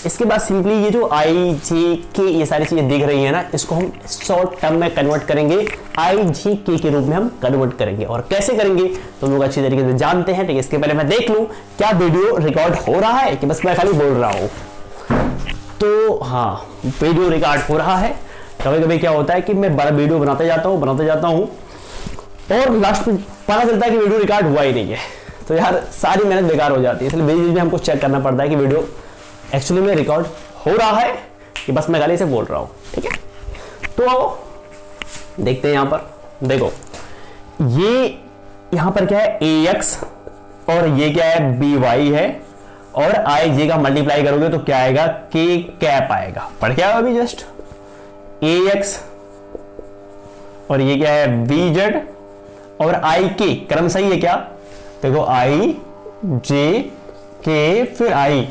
इसके बाद सिंपली ये जो i j k ये सारी चीजें दिख रही है ना, इसको हम शॉर्ट टर्म में कन्वर्ट करेंगे, i j k के रूप में हम कन्वर्ट करेंगे। और कैसे करेंगे तो लोग अच्छी तरीके से जानते हैं, ठीक है। इसके पहले मैं देख लूं क्या वीडियो रिकॉर्ड हो रहा है कि बस मैं खाली बोल रहा हूं। तो हाँ, वीडियो रिकॉर्ड हो रहा है। कभी कभी क्या होता है कि मैं बड़ा वीडियो बनाते जाता हूँ और लास्ट में पता चलता है कि वीडियो रिकॉर्ड हुआ ही नहीं है, तो यार सारी मेहनत बेकार हो जाती है। इसलिए बीच बीच में हमको चेक करना पड़ता है कि वीडियो एक्चुअली में रिकॉर्ड हो रहा है कि बस मैं गाली से बोल रहा हूँ, ठीक है। तो देखते हैं यहां पर, देखो ये यहां पर क्या है ax और ये क्या है by है, और i j का मल्टीप्लाई करोगे तो क्या आएगा, k कैप आएगा। पढ़ क्या अभी जस्ट ax और ये क्या है bz और i k, क्रम सही है क्या, देखो i j k फिर i,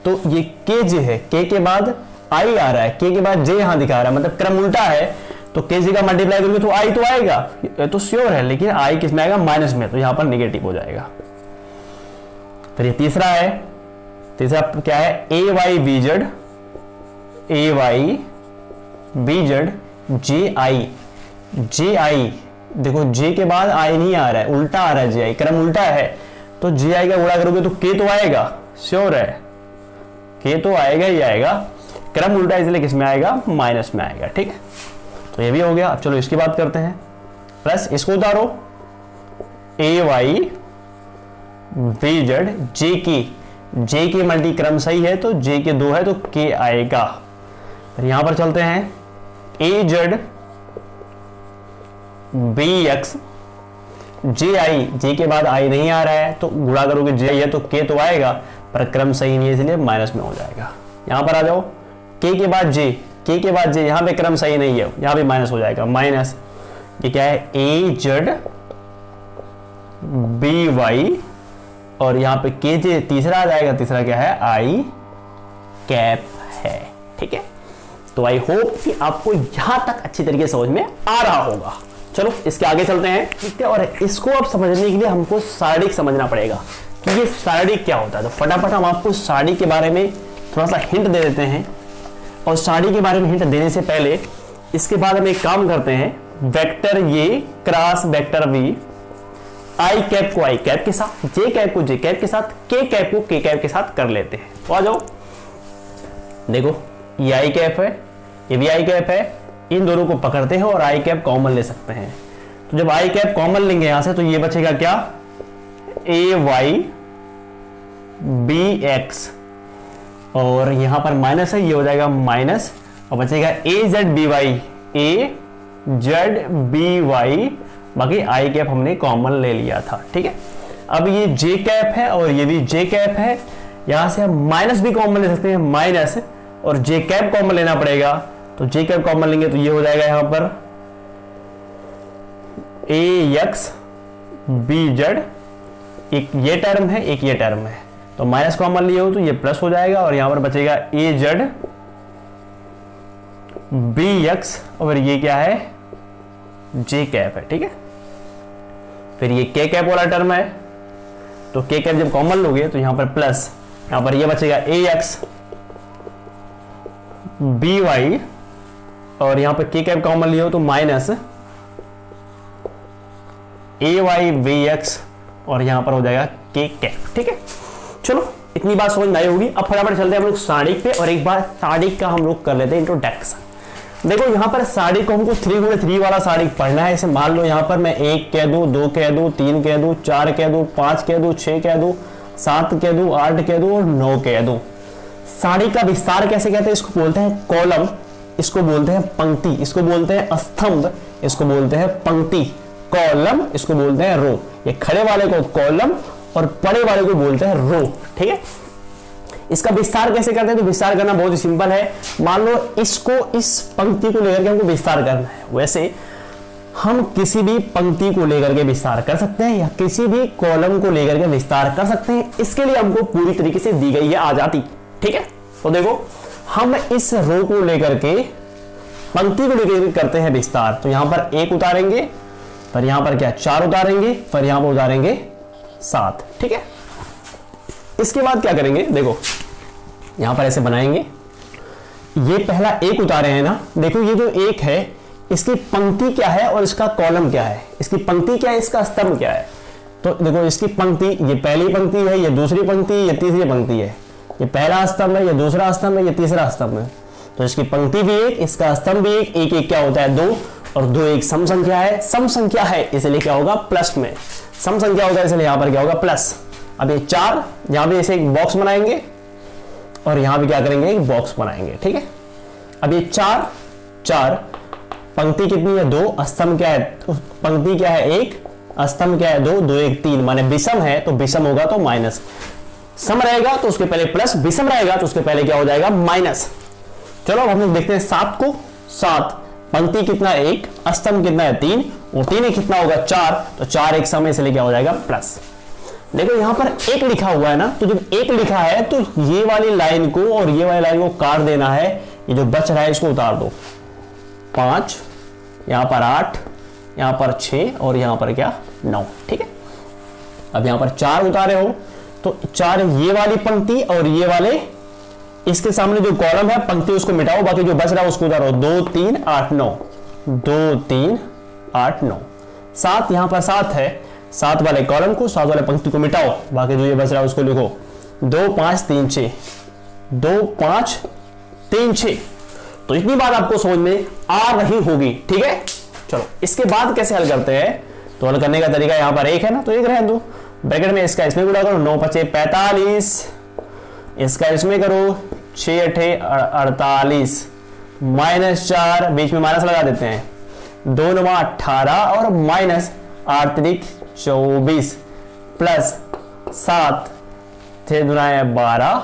तो ये k j है, k के बाद i आ रहा है, k के बाद j यहां दिखा रहा है, मतलब क्रम उल्टा है। तो k j का मल्टीप्लाई करोगे तो i तो आएगा, ये तो श्योर है, लेकिन i किस में आएगा, माइनस में, तो यहां पर नेगेटिव हो जाएगा। फिर ये तीसरा है, तीसरा क्या है, ay bz ji, देखो j के बाद i नहीं आ रहा है, उल्टा आ रहा है, ji क्रम उल्टा है, तो ji का गुणा करोगे तो k तो आएगा, श्योर है, k तो आएगा ही आएगा, क्रम उल्टा इसलिए किस में आएगा, माइनस में आएगा, ठीक है। तो ये भी हो गया। अब चलो इसकी बात करते हैं, प्लस इसको उतारो ay bz j की मल्टी क्रम सही है तो j के 2 है तो k आएगा। फिर यहां पर चलते हैं az bx j के बाद i नहीं आ रहा है, तो गुणा करोगे j है तो k तो आएगा, पर क्रम सही नहीं है इसलिए माइनस में हो जाएगा। यहां पर आ जाओ, k के बाद j, यहां पे क्रम सही नहीं है, यहां पे माइनस हो जाएगा, माइनस ये क्या है az by और यहां पे के जे तीसरा आ जाएगा, तीसरा क्या है, आई कैप है, ठीक है। तो आई होप कि आपको यहां तक अच्छी तरीके से समझ में आ रहा होगा। चलो इसके आगे चलते हैं, ठीक है। और इसको अब समझने के लिए हमको सारणी समझना पड़ेगा कि ये सारणी क्या होता है। तो फटाफट हम आपको सारणी के बारे में थोड़ा सा हिंट दे देते हैं, और सारणी के बारे में हिंट देने से पहले इसके बाद हम एक काम करते हैं, वेक्टर ये cross vector V, I cap को आई कैप के साथ, जे कैप को जे कैप के साथ, के कैप को के कैप के साथ कर लेते हैं। तो आ जाओ, देखो ये आई कैप है, ये भी आई कैप है, इन दोनों को पकड़ते हैं और आई कैप कॉमन ले सकते हैं। तो जब आई कैप कॉमन लेंगे यहां से, तो ये बचेगा क्या, ए वाई बी एक्स, और यहां पर माइनस है, ये हो जाएगा माइनस, और बचेगा ए जेड बी वाई, ए जेड बी वाई, बाकी आई कैप हमने कॉमन ले लिया था, ठीक है। अब ये जे कैप है और ये भी जे कैप है, यहां से हम माइनस भी कॉमन ले सकते हैं, माइनस, और जे कैप कॉमन लेना पड़ेगा, तो जे कैप कॉमन लेंगे तो ये हो जाएगा यहां पर ए एक्स बी जेड, एक ये टर्म है एक ये टर्म है, तो माइनस कॉमन लिए हो तो ये प्लस हो जाएगा, और यहां पर बचेगा ए जेड बी एक्स, और ये क्या है, जे कैप है, ठीक है। फिर ये के कैप वाला टर्म है, तो के कैप जब कॉमन लोगे तो यहां पर प्लस, यहां पर ये बचेगा ए एक्स बी वाई, और यहां पर के कैप कॉमन लियो तो माइनस ए वाई बी एक्स, और यहां पर हो जाएगा के कैप, ठीक है। चलो इतनी बात समझ में आई होगी। अब फटाफट चलते हैं हम लोग सारणी पे, और एक बार सारणी का हम लोग कर लेते हैं इंट्रोडक्शन। देखो यहाँ पर सारणी को हमको 3x3 वाला सारणी पढ़ना है। इसे मान लो यहाँ पर मैं 1 कह दूं, 2 कह दूं, 3 कह दूं, 4 कह दूं, 5 कह दूं, 6 कह दूं, 7 कह दूं, 8 कह दूं और 9 कह दूं। सारणी का विस्तार कैसे कहते हैं, इसको बोलते हैं कॉलम, इसको बोलते हैं पंक्ति, इसको बोलते हैं स्तंभ, इसको बोलते हैं पंक्ति, कॉलम, इसको बोलते हैं रो। ये खड़े वाले को कॉलम और पड़े वाले को बोलते हैं रो, ठीक है। इसका विस्तार कैसे करते हैं, तो विस्तार करना बहुत ही सिंपल है। मान लो इसको, इस पंक्ति को लेकर के हमको विस्तार करना है। वैसे हम किसी भी पंक्ति को लेकर के विस्तार कर सकते हैं या किसी भी कॉलम को लेकर के विस्तार कर सकते हैं। इसके लिए हमको पूरी तरीके से दी गई है आजादी। ठीक है, तो देखो हम इस रो को लेकर के पंक्ति को लेकर करते हैं विस्तार। तो यहां पर 1 उतारेंगे, फिर यहां पर क्या 4 उतारेंगे, फिर यहां पर उतारेंगे 7। ठीक है, इसके बाद क्या करेंगे, देखो यहां पर ऐसे बनाएंगे। ये पहला 1 उतारे हैं ना, देखो ये जो 1 है इसकी पंक्ति क्या है और इसका कॉलम क्या है। इसकी पंक्ति क्या है, इसका स्तंभ क्या है। तो देखो इसकी पंक्ति, ये पहली पंक्ति है, ये दूसरी पंक्ति, ये तीसरी पंक्ति है, ये पहला स्तंभ है, ये दूसरा स्तंभ है, ये तीसरा स्तंभ है। तो इसकी पंक्ति भी 1, इसका स्तंभ भी 1, 1 1 क्या होता है 2, और 2 एक सम संख्या है। सम संख्या है इसलिए क्या होगा प्लस में, सम संख्या होगा इसलिए यहां पर क्या होगा प्लस। अब ये 4, यहां पे ऐसे एक बॉक्स बनाएंगे और यहां पे क्या करेंगे एक बॉक्स बनाएंगे। ठीक है, अब ये 4 पंक्ति कितनी है 2, स्तंभ क्या है, पंक्ति क्या है 1, स्तंभ क्या है 2, 2 1 3, माने विषम है तो विषम होगा तो माइनस, सम रहेगा तो उसके पहले प्लस, विषम रहेगा तो उसके पहले क्या हो जाएगा माइनस। चलो अब हम लोग देखते हैं 7 को। 7 पंक्ति कितना 1, स्तंभ कितना है 3, और 3 एक कितना होगा 4, तो 4 एक सम है इसलिए क्या हो जाएगा प्लस। देखो यहां पर 1 लिखा हुआ है ना, तो जब 1 लिखा है तो ये वाली लाइन को और ये वाली लाइन को काट देना है। ये जो बच रहा है इसको उतार दो, 5, यहां पर 8, यहां पर 6 और यहां पर क्या 9। ठीक है, अब यहां पर 4 उतारे हो तो 4 ये वाली पंक्ति और ये वाले इसके सामने जो कॉलम है पंक्ति उसको मिटाओ, बाकी जो बच रहा है उसको उतारो। 2 3 8 9, 2 3 8 9, 7 यहां पर 7 है, 7 वाले कॉलम को 7 वाले पंक्ति को मिटाओ, बाकी जो ये बच रहा है उसको लिखो। 2 5 3 6, 2 5 3 6। तो इतनी बात आपको समझ में आ रही होगी। ठीक है, चलो इसके बाद कैसे हल करते हैं। तो हल करने का तरीका यहां पर 1 है ना, तो 1 रहने दो, ब्रैकेट में इसका इसमें गुणा करो, 9 5 45, इसका इसमें करो 6 8 48, -4 बीच में माइनस लगा देते हैं, 2 9 18 और माइनस 8 3 24 प्लस 7 6 2 12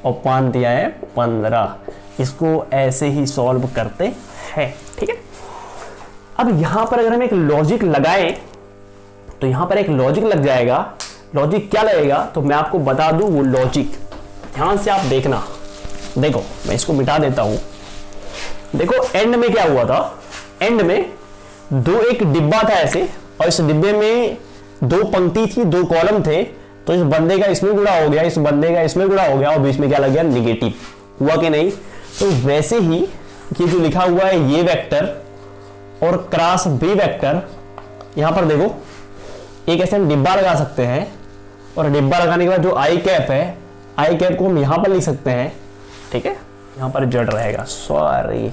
और 5 दिया है 15। इसको ऐसे ही सॉल्व करते हैं। ठीक है, अब यहां पर अगर हम एक लॉजिक लगाएं तो यहां पर एक लॉजिक लग जाएगा। लॉजिक क्या लगेगा तो मैं आपको बता दूं, वो लॉजिक ध्यान से आप देखना। देखो मैं इसको मिटा देता हूं। देखो एंड में क्या हुआ था, एंड में एक डिब्बा था ऐसे, और इस डिब्बे में 2 पंक्ति थी, 2 कॉलम थे। तो इस बंदे का इसमें गुणा हो गया, इस बंदे का इसमें गुणा हो गया, और बीच में क्या लग गया निगेटिव। हुआ कि नहीं। तो वैसे ही ये जो लिखा हुआ है ये वेक्टर और क्रॉस बी वेक्टर, यहां पर देखो एक ऐसे हम डिब्बा लगा सकते हैं, और डिब्बा लगाने के बाद जो आई कैप है, आई कैप को हम यहां पर लिख सकते हैं। ठीक है, यहां पर जड़ रहेगा, सॉरी।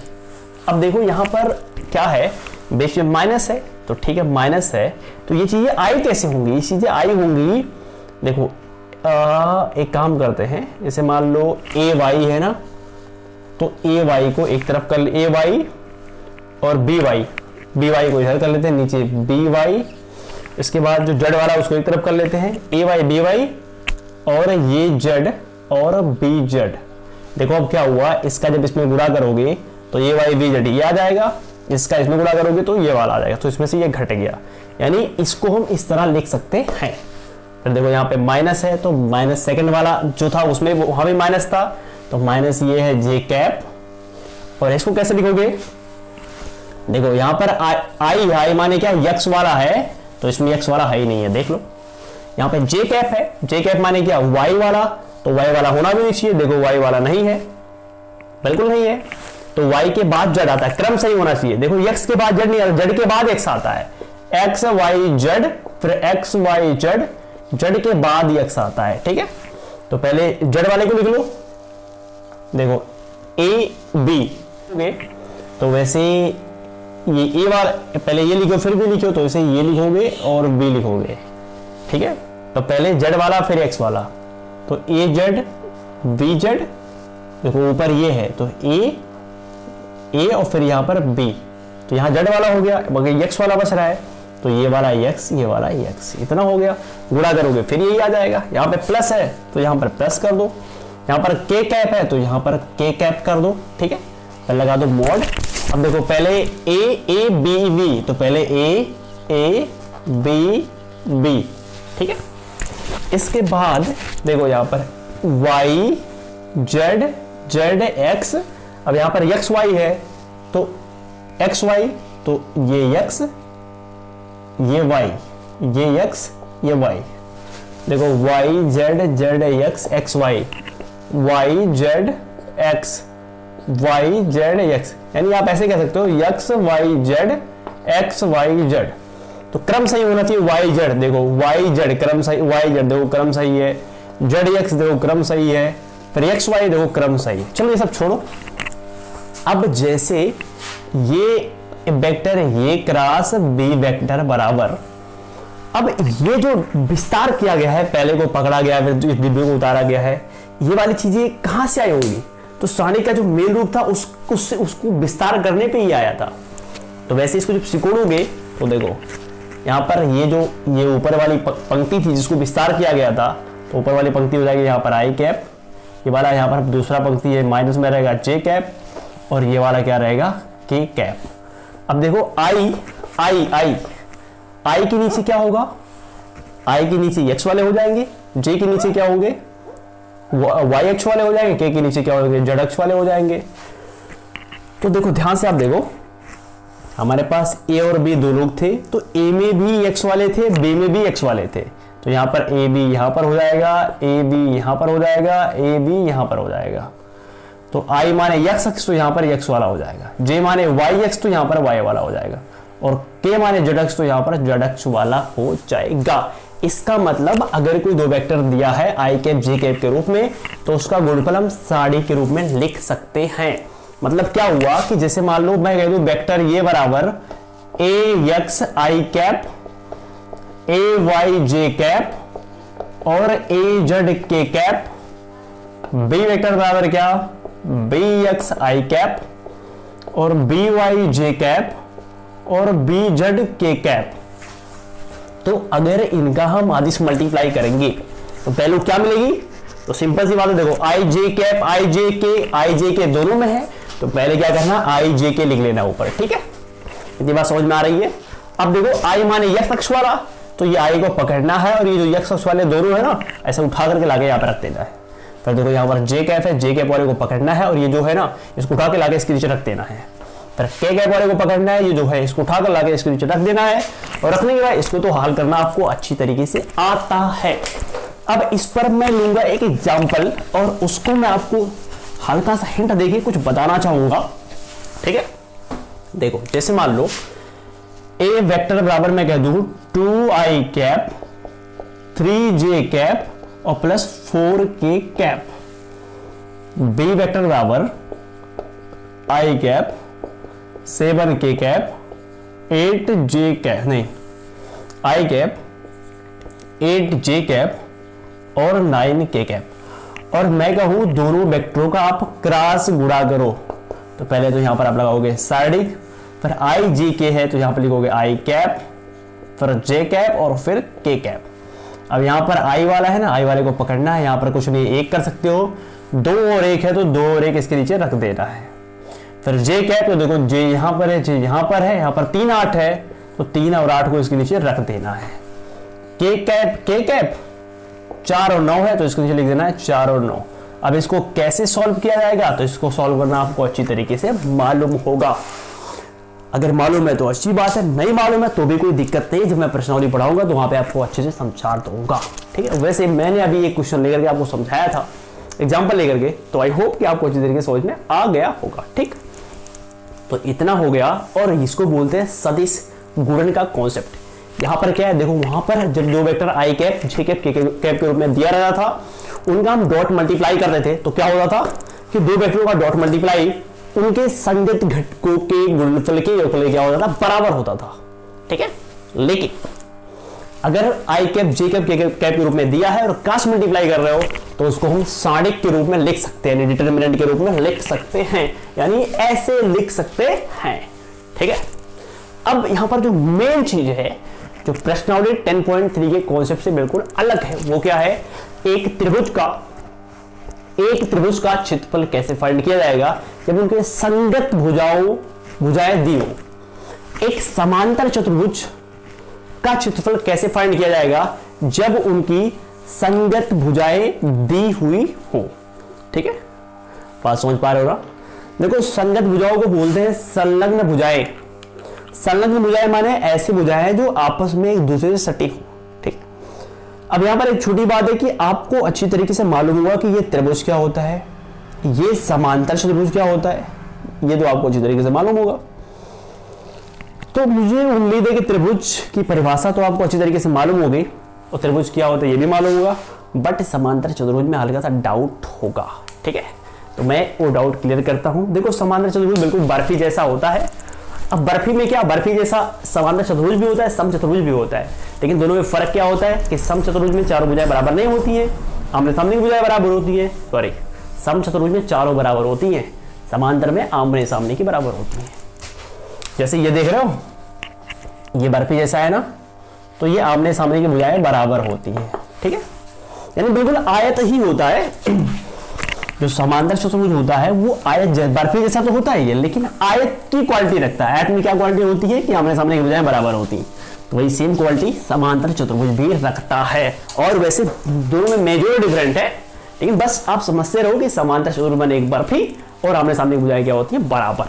अब देखो यहां पर क्या है, बीच में माइनस है, तो ठीक है माइनस है, तो ये चीजें आई कैसे होंगी, ये चीजें आई होंगी। देखो एक काम करते हैं, जैसे मान लो ए वाई है ना, तो ए वाई को एक तरफ कर, ए वाई और बी वाई को इधर कर लेते हैं, नीचे बी वाई। इसके बाद जो जड़ वाला उसको एक तरफ कर लेते हैं, ए वाई बी वाई, और ये जड़ और बी जड़। देखो अब क्या हुआ, इसका जब इसमें गुणा करोगे तो ए वाई बी जड़ ये आ जाएगा, इसका इसमें गुणा करोगे तो ये वाला आ जाएगा, तो इसमें से ये घट गया। यानी इसको हम इस तरह लिख सकते हैं। फिर देखो यहाँ पे माइनस है, तो माइनस सेकंड वाला जो था उसमें वहां भी माइनस था, तो माइनस ये है जे कैप। और इसको कैसे लिखोगे, देखो यहां पर आई माने क्या यक्स वाला है, तो इसमें यक्स वाला है ही नहीं है, देख लो। यहाँ पे जे कैप है, जे कैप माने क्या वाई वाला, तो वाई वाला होना भी नहीं चाहिए। देखो वाई वाला नहीं है, बिल्कुल नहीं है, तो वाई के बाद जड़ आता है, क्रम सही होना चाहिए। देखो एक्स के बाद जड़ नहीं आता, जड़ के बाद एक्स आता है, एक्स वाई जड़, फिर एक्स वाई जड़, जड़ के बाद एक्स आता है। ठीक है, तो पहले जड़ वाले को लिख लो, देखो ए बी, तो वैसे ये ए वाला पहले ये लिखो फिर भी लिखो, तो इसे ये लिखोगे और बी लिखोगे। ठीक है, तो पहले जेड वाला फिर एक्स वाला, तो ए जेड बी जेड, देखो ऊपर ये है तो ए और फिर यहां पर बी, तो यहां जेड वाला हो गया, मगर एक्स वाला बच रहा है, तो ये वाला एक्स, ये वाला एक्स, इतना हो गया। गुणा करोगे फिर यही आ जाएगा। यहाँ पे प्लस है तो यहाँ पर प्लस कर दो, यहाँ पर के कैप है तो यहाँ पर के कैप कर दो। ठीक है, फिर लगा दो मॉड अब देखो पहले ए बी बी, तो पहले ए बी बी, ठीक है। इसके बाद देखो यहां पर y z x, अब यहां पर x y है तो x y, तो ये x ये y, ये x ये y, देखो y z x x y z x, यानी आप ऐसे कह सकते हो x y z, तो क्रम सही होना चाहिए y z, देखो y z क्रम सही, y z देखो क्रम सही है, z x देखो क्रम सही है, फिर x y देखो क्रम सही है। चलो ये सब छोड़ो, अब जैसे ये वेक्टर ये क्रॉस बी वेक्टर बराबर, अब ये जो विस्तार किया गया है, पहले को पकड़ा गया है फिर इस डिब्बे को उतारा गया है, ये वाली चीजें कहां से आई होंगी? तो सारणी का जो मेन रूप था उसको विस्तार करने पे ही आया था। तो वैसे इसको जब सिकोड़ोगे तो देखो यहाँ पर ये ऊपर वाली पंक्ति थी जिसको विस्तार किया गया था, तो ऊपर वाली पंक्ति हो जाएगी यहाँ पर आई कैप, ये वाला यहाँ पर दूसरा पंक्ति है माइनस में रहेगा जे कैप, और ये वाला क्या रहेगा के कैप। अब देखो आई के नीचे क्या होगा? आई के नीचे एक्स वाले हो जाएंगे, जे के नीचे क्या होंगे? वाई एक्स वाले हो जाएंगे, के नीचे क्या होंगे? जेड एक्स वाले हो जाएंगे। तो देखो ध्यान से आप देखो, हमारे पास ए और बी दो लोग थे, तो ए में भी एक्स वाले थे, बी में भी एक्स वाले थे, तो यहाँ पर ए बी यहाँ पर हो जाएगा, ए बी यहाँ पर हो जाएगा, ए बी यहाँ पर हो जाएगा। तो आई माने एक्स एक्स तो यहाँ पर एक्स वाला हो जाएगा, जे माने वाई एक्स तो यहाँ पर वाई वाला हो जाएगा, और के माने जेड एक्स तो यहाँ पर जेड एक्स वाला हो जाएगा। इसका मतलब अगर कोई दो वेक्टर दिया है आई कैप जे कैप के रूप में, तो उसका गुणनफल हम सारणी के रूप में लिख सकते हैं। मतलब क्या हुआ कि जैसे मान लो मैं कह दूं वेक्टर ये बराबर ए X I cap, A Y J cap और ए Z K cap, B vector बराबर क्या? बी एक्स आई कैप और बी वाई जे कैप और बी जेड के कैप। तो अगर इनका हम आदिश मल्टीप्लाई करेंगे तो वैल्यू क्या मिलेगी? तो सिंपल सी बात है, देखो आई जे कैप आई जे के दोनों में है, तो पहले क्या करना? आई जे के लिख लेना ऊपर, ठीक है। इतनी बात समझ में आ रही है। अब देखो आई माने एक्स अक्ष वाला, तो ये आई को पकड़ना है और ये जो एक्स अक्ष वाले दोनों है ना, ऐसे उठा करके लाके यहाँ पे रख देना है। फिर देखो यहाँ पर जे कैप है, जे कैप वाले को पकड़ना है और ये जो है ना इसको उठा के लाके इसके नीचे रख देना है। फिर के कैप वाले को पकड़ना है, ये जो है इसको उठा कर लाके इसके नीचे रख देना है, और रखने के बाद इसको तो हल करना आपको अच्छी तरीके से आता है। अब इस पर मैं लूंगा एक एग्जाम्पल और उसको मैं आपको हल्का सा हिंट देके कुछ बताना चाहूंगा, ठीक है। देखो जैसे मान लो ए वेक्टर बराबर मैं कह दूं 2i कैप 3j कैप और plus 4k cap, B vector बराबर i cap 7k cap 8j cap, नहीं i कैप 8j कैप और 9k कैप, और मैं कहूं दोनों वेक्टरों का आप क्रॉस गुणा करो। तो पहले तो यहां पर आप लगाओगे सारणी, फिर आई जी के है तो यहां पर लिखोगे आई कैप, फिर जे कैप और फिर के कैप। अब यहां पर आई वाला है ना, आई वाले को पकड़ना है, यहां पर कुछ नहीं एक कर सकते हो, 2 और 1 है तो 2 और 1 इसके नीचे रख देना है। फिर जे कैप तो देखो जे यहां पर है, जे यहां पर है, यहां पर 3 8 है तो 3 और 8 को इसके नीचे रख देना है। के कैप 4 और 9 है तो इसके नीचे लिख देना है 4 और 9। अब इसको कैसे सॉल्व किया जाएगा? तो इसको सॉल्व करना आपको अच्छी तरीके से मालूम होगा। अगर मालूम है तो अच्छी बात है, नहीं मालूम है तो भी कोई दिक्कत नहीं, जब मैं प्रश्नावली पढ़ाऊंगा तो वहां पे आपको अच्छे से समझा दूंगा, ठीक है। वैसे मैंने अभी एक क्वेश्चन लेकर के आपको समझाया था एग्जाम्पल लेकर के, तो आई होप कि आपको अच्छी तरीके से समझ में आ गया होगा, ठीक। तो इतना हो गया, और इसको बोलते हैं सदिश गुणन का कॉन्सेप्ट। यहाँ पर क्या है देखो, वहां पर जब दो वेक्टर आई कैप जे कैप के रूप में दिया रहा था, उनका हम डॉट मल्टीप्लाई करते थे, तो क्या होता था कि दो वेक्टरों का डॉट मल्टीप्लाई उनके संगत घटकों के गुणनफल के योगफल क्या होता था? बराबर होता था, ठीक है। लेकिन अगर आई कैप जे कैप के कैप के रूप में दिया है और क्रॉस मल्टीप्लाई कर रहे हो, तो उसको हम सारणिक के रूप में लिख सकते हैं, डिटरमिनेंट के रूप में लिख सकते हैं, यानी ऐसे लिख सकते हैं, ठीक है। अब यहां पर जो मेन चीज है, जो प्रश्नावली 10.3 के कॉन्सेप्ट से बिल्कुल अलग है, वो क्या है? एक त्रिभुज का क्षेत्रफल कैसे फाइंड किया जाएगा जब उनके संगत भुजाओं भुजाएं दी हो। एक समांतर चतुर्भुज का क्षेत्रफल कैसे फाइंड किया जाएगा? जब उनकी संगत भुजाएं दी हुई हो। ठीक है, बात समझ पा रहे हो ना? देखो, संगत भुजाओं को बोलते हैं संलग्न भुजाएं। संलग्न भुजाएं माने ऐसी भुजाएं जो आपस में एक दूसरे से सटी हो। ठीक, अब यहां पर एक छोटी बात है कि आपको अच्छी तरीके से मालूम होगा कि ये त्रिभुज क्या होता है, ये समांतर चतुर्भुज क्या होता है, ये तो आपको अच्छी तरीके से मालूम होगा। तो मुझे उम्मीद है कि त्रिभुज की परिभाषा तो आपको अच्छी तरीके से मालूम हो गई और त्रिभुज क्या होता है ये भी मालूम होगा, बट समांतर चतुर्भुज में हल्का सा डाउट होगा। ठीक है, तो मैं वो डाउट क्लियर करता हूं। देखो, समांतर चतुर्भुज बिल्कुल बर्फी जैसा होता है। अब बर्फी में क्या, बर्फी जैसा समांतर चतुर्भुज भी होता है, सम चतुर्भुज भी होता है, लेकिन दोनों में फर्क क्या होता है कि सम चतुर्भुज में चारों भुजाएं बराबर नहीं होती है, आमने सामने की भुजाएं बराबर होती है। सॉरी, सम चतुर्भुज में चारों बराबर होती हैं, समांतर में आमने सामने की बराबर होती है। जैसे ये देख रहे हो, ये बर्फी जैसा है ना, तो ये आमने सामने की भुजाएं बराबर होती है। ठीक है, यानी बिल्कुल आयत ही होता है। जो समांतर चतुर्भुज होता है वो आयत बर्फी जैसा तो होता ही है, लेकिन आयत की क्वालिटी रखता है। आयत में क्या क्वालिटी होती है कि आमने सामने की भुजाएं बराबर होती हैं, तो वही सेम क्वालिटी समांतर चतुर्भुज भी रखता है। और वैसे दोनों में मेजर डिफरेंट है, लेकिन बस आप समझते रहो कि समांतर चतुर्भुज में एक बर्फी और आमने सामने की भुजाएं क्या होती है, बराबर।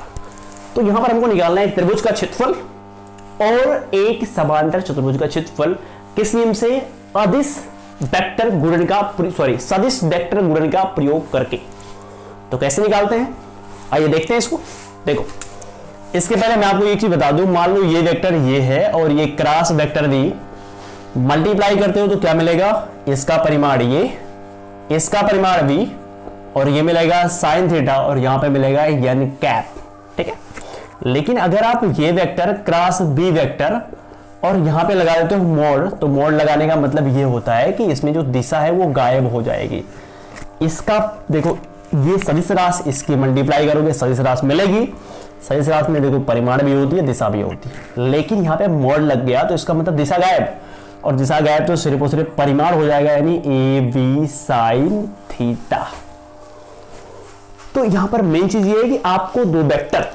तो यहां पर हमको निकालना है एक त्रिभुज का क्षेत्रफल और एक समांतर चतुर्भुज का क्षेत्रफल किस नियम से? अदिश वेक्टर गुणन का सदिश वेक्टर गुणन का प्रयोग करके। तो कैसे निकालते हैं, आइए देखते हैं इसको। देखो, इसके पहले मैं आपको एक चीज बता दूं, मान लो ये वेक्टर ये है और ये क्रॉस वेक्टर भी मल्टीप्लाई करते हो तो क्या मिलेगा? इसका परिमाण ये, इसका परिमाण भी, और ये मिलेगा साइन थीटा, और यहां पे मिलेगा एन कैप। ठीक है, लेकिन अगर आप ये वेक्टर क्रॉस बी वेक्टर और यहां पे लगा देते हो मोड, तो मोड लगाने का मतलब ये होता है कि इसमें जो दिशा है वो गायब हो जाएगी। इसका देखो, ये सदिश राशि, इसकी मल्टीप्लाई करोगे सदिश राशि मिलेगी। सदिश राशि में देखो परिमाण भी होती है, दिशा भी होती है, लेकिन यहाँ पे मोड लग गया तो इसका मतलब दिशा गायब, और दिशा गायब तो सिर्फ और सिर्फ परिमाण हो जाएगा, यानी ए बी साइन थीटा। तो यहां पर मेन चीज ये है कि आपको दो वेक्टर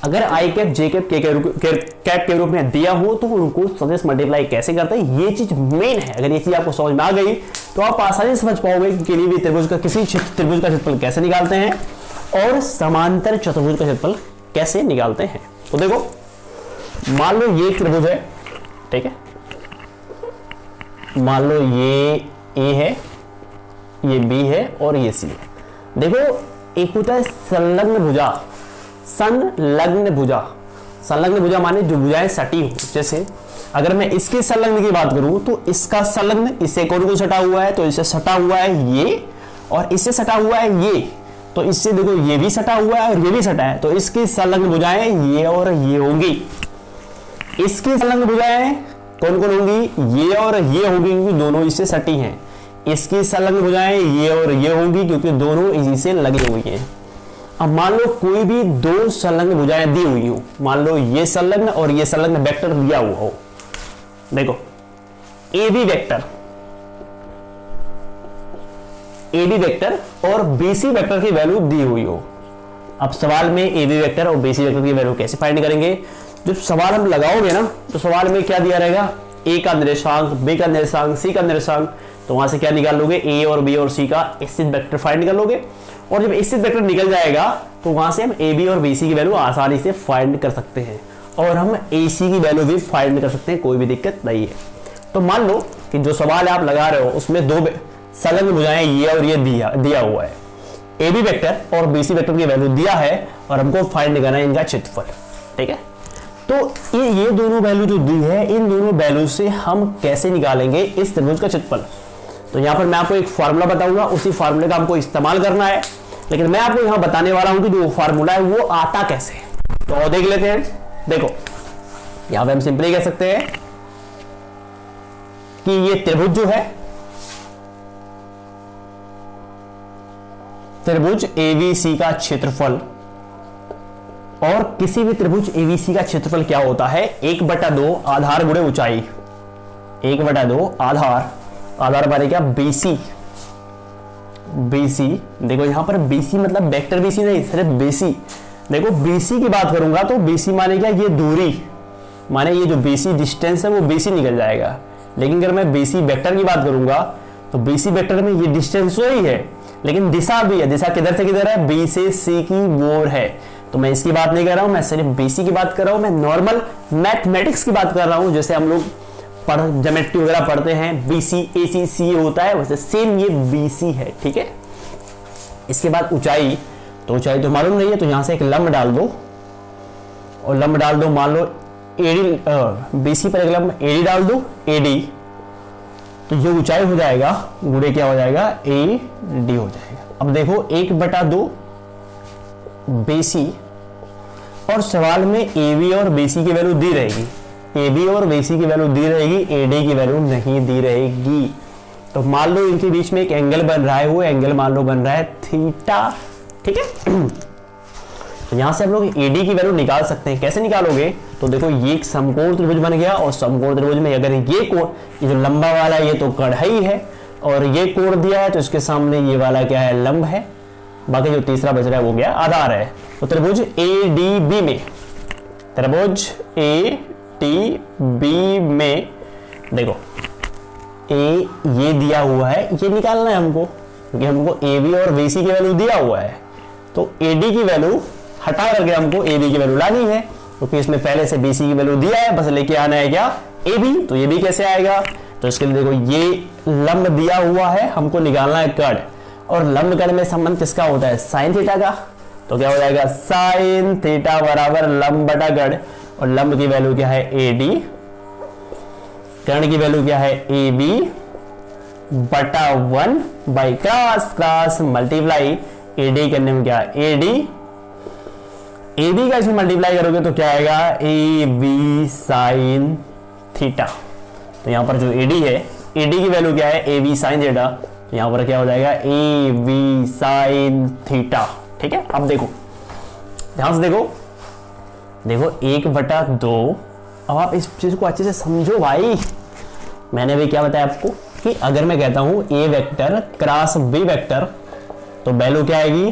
अगर आई कैप जे कैप कैप के रूप में दिया हो तो उनको सदिश मल्टीप्लाई कैसे करते हैं, ये चीज मेन है। अगर ये चीज आपको समझ में आ गई तो आप आसानी से समझ पाओगे कि किसी भी त्रिभुज का त्रिभुज का क्षेत्रफल कैसे निकालते हैं और समांतर चतुर्भुज का क्षेत्रफल कैसे निकालते हैं। तो देखो, मान लो ये त्रिभुज है, ठीक है, मान लो ये ए है, ये बी है और ये सी है। देखो, एक होता है संलग्न भुजा, संलग्न भुजा। संलग्न भुजा माने जो भुजाएं सटी हो। जैसे अगर मैं इसके संलग्न की बात करूं तो इसका संलग्न इससे कौन को सटा हुआ है, तो इससे सटा हुआ है ये, और इससे सटा हुआ है ये, तो इससे देखो ये भी सटा हुआ है और ये भी सटा है, तो इसकी संलग्न भुजाएं ये और ये होंगी। इसकी संलग्न भुजाएं कौन कौन होंगी? ये और ये होंगी, क्योंकि दोनों इससे सटी हैं। इसकी संलग्न भुजाएं ये और ये होंगी, क्योंकि दोनों इसी से लगी हुई हैं। अब मान लो कोई भी दो संलग्न भुजाएं दी हुई हो, मान लो ये संलग्न और ये संलग्न वेक्टर दिया हुआ हो। देखो, ए बी वेक्टर और बीसी वेक्टर की वैल्यू दी हुई हो। अब सवाल में ए बी वेक्टर और बीसी वेक्टर की वैल्यू कैसे फाइंड करेंगे? जब सवाल हम लगाओगे ना तो सवाल में क्या दिया रहेगा? ए का निर्देशांक, बी का निर्देशांक, सी का निर्देशांक, तो वहां से क्या निकाल लोगे? ए और बी और सी का स्थित वेक्टर फाइंड कर लोगे, और जब स्थित वेक्टर निकल जाएगा तो वहां से हम ए बी और बी सी की वैल्यू आसानी से फाइंड कर सकते हैं, और हम ए सी की वैल्यू भी फाइंड कर सकते हैं, कोई भी दिक्कत नहीं है। तो मान लो कि जो सवाल आप लगा रहे हो उसमें दो संलग्न भुजाएं ये और ये दिया हुआ है, ए बी वेक्टर और बी सी वेक्टर की वैल्यू दिया है, और हमको फाइंड करना है इनका क्षेत्रफल। ठीक है, तो ये दोनों वैल्यू जो दी है, इन दोनों वैल्यू से हम कैसे निकालेंगे इस त्रिभुज का क्षेत्रफल? तो यहां पर मैं आपको एक फार्मूला बताऊंगा, उसी फार्मूले का हमको इस्तेमाल करना है, लेकिन मैं आपको यहां बताने वाला हूं कि जो फार्मूला है वो आता कैसे है। तो देख लेते हैं। देखो, यहां पे हम सिंपली कह सकते हैं कि ये त्रिभुज जो है, त्रिभुज एबीसी का क्षेत्रफल, और किसी भी त्रिभुज एबीसी का क्षेत्रफल क्या होता है? 1/2 आधार गुणे ऊंचाई, 1/2 आधार माने क्या? बीसी। बीसी, देखो यहां पर बीसी मतलब वेक्टर बीसी नहीं, सिर्फ बीसी। देखो BC की बात करूंगा तो BC माने क्या, ये दूरी, माने ये जो BC डिस्टेंस है वो BC निकल जाएगा। लेकिन अगर मैं BC वेक्टर की बात करूंगा तो BC वेक्टर में ये डिस्टेंस तो ही है, लेकिन दिशा भी है। दिशा किधर से किधर है, B से C की ओर है। तो मैं इसकी बात नहीं कर रहा हूं, मैं सिर्फ BC की बात कर रहा हूं। मैं नॉर्मल मैथमेटिक्स की बात कर रहा हूं, जैसे हम लोग ज्योमेट्री वगैरह पढ़ते हैं, BC AC CA होता है, वैसे सेम ये BC है। ठीक है, इसके बाद ऊंचाई, तो ऊंचाई तो मालूम नहीं है, तो यहां से एक लंब डाल दो और लंब डाल दो, मान लो AD, BC पर एक लंब AD डाल दो, AD, तो ये ऊंचाई हो जाएगा गुणे क्या हो जाएगा, AD हो जाएगा। अब देखो 1/2 BC, और सवाल में AB और BC की वैल्यू दी रहेगी, AB और BC की वैल्यू दी रहेगी, AD की वैल्यू नहीं दी रहेगी। तो मान लो इनके बीच में एक एंगल बन रहा है, वो एंगल मान लो बन रहा है थीटा। ठीक है, तो यहां से हम लोग AD की वैल्यू निकाल सकते हैं। कैसे निकालोगे, तो देखो ये एक समकोण त्रिभुज बन गया, और समकोण त्रिभुज में अगर ये कोण, ये जो लंबा वाला ये तो कढ़ाई है, और ये कोण दिया है तो इसके सामने ये वाला क्या है, लंब है, बाकी जो तीसरा बच रहा है वो क्या, आधार है। तो त्रिभुज ADB में, त्रिभुज ADB में देखो ये दिया हुआ है, ये निकालना है हमको, क्योंकि हमको AB और BC की वैल्यू दिया हुआ है। तो AD की वैल्यू हटा करके हमको AB की वैल्यू लानी है, क्योंकि इसमें पहले से BC की वैल्यू दिया है, बस लेके आना है क्या, AB। तो ये भी कैसे आएगा, तो इसके लिए देखो ये लंब दिया हुआ है, हमको निकालना है कर्ण, और लंब कर्ण में संबंध किसका होता है, साइन थीटा का। तो क्या हो जाएगा, साइन थीटा बराबर लंब बटा कर्ण, और लंब की वैल्यू क्या है, AD, कर्ण की वैल्यू क्या है, AB बटा 1 by cross cross multiply AD करने में क्या, AB का इसमें मल्टीप्लाई करोगे तो क्या आएगा, AB साइन थीटा। तो यहां पर जो AD है, AD की वैल्यू क्या है, AB साइन थीटा, तो यहां पर क्या हो जाएगा, AB साइन थीटा। ठीक है, अब देखो ध्यान से देखो, देखो 1/2। अब आप इस चीज को अच्छे से समझो भाई। मैंने भी क्या बताया आपको कि अगर मैं कहता हूं A vector cross B vector, तो वैल्यू क्या आएगी,